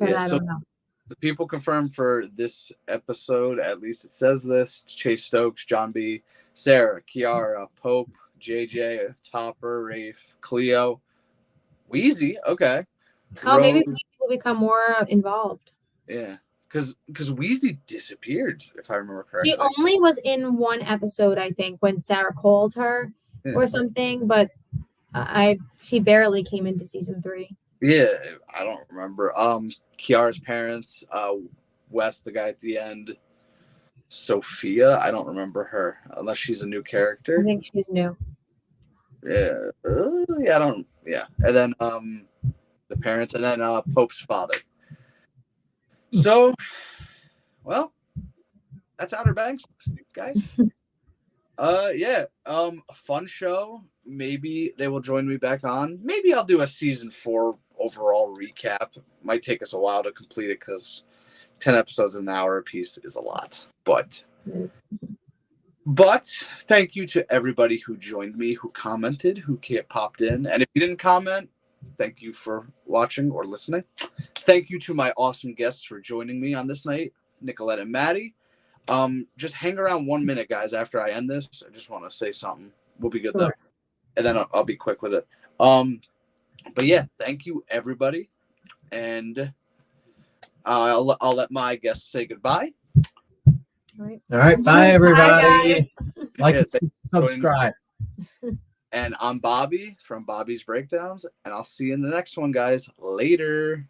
Yeah, I don't know. The people confirmed for this episode, at least it says this: Chase Stokes, John B., Sarah, Kiara, Pope, JJ, Topper, Rafe, Cleo, Wheezy. Okay. Oh, maybe Wheezy will become more involved. Yeah, because Wheezy disappeared, if I remember correctly. She only was in 1 episode, I think, when Sarah called her or something, but she barely came into season 3. Yeah, I don't remember. Kiara's parents, Wes, the guy at the end, Sophia. I don't remember her unless she's a new character. I think she's new. Yeah, I don't. Yeah, and then the parents, and then Pope's father. So, well, that's Outer Banks, guys. A fun show. Maybe they will join me back on. Maybe I'll do a season 4 overall recap. Might take us a while to complete it because 10 episodes in an hour a piece is a lot. But thank you to everybody who joined me, who commented, who popped in. And if you didn't comment, thank you for watching or listening. Thank you to my awesome guests for joining me on this night, Nicolette and Matty. Just hang around 1 minute, guys, after I end this. I just want to say something. We'll be good though. And then I'll be quick with it. But yeah, thank you everybody. And I'll let my guests say goodbye. All right. Bye everybody. Bye, Like and subscribe. And I'm Bobby from Bobby's Breakdowns, and I'll see you in the next one, guys. Later.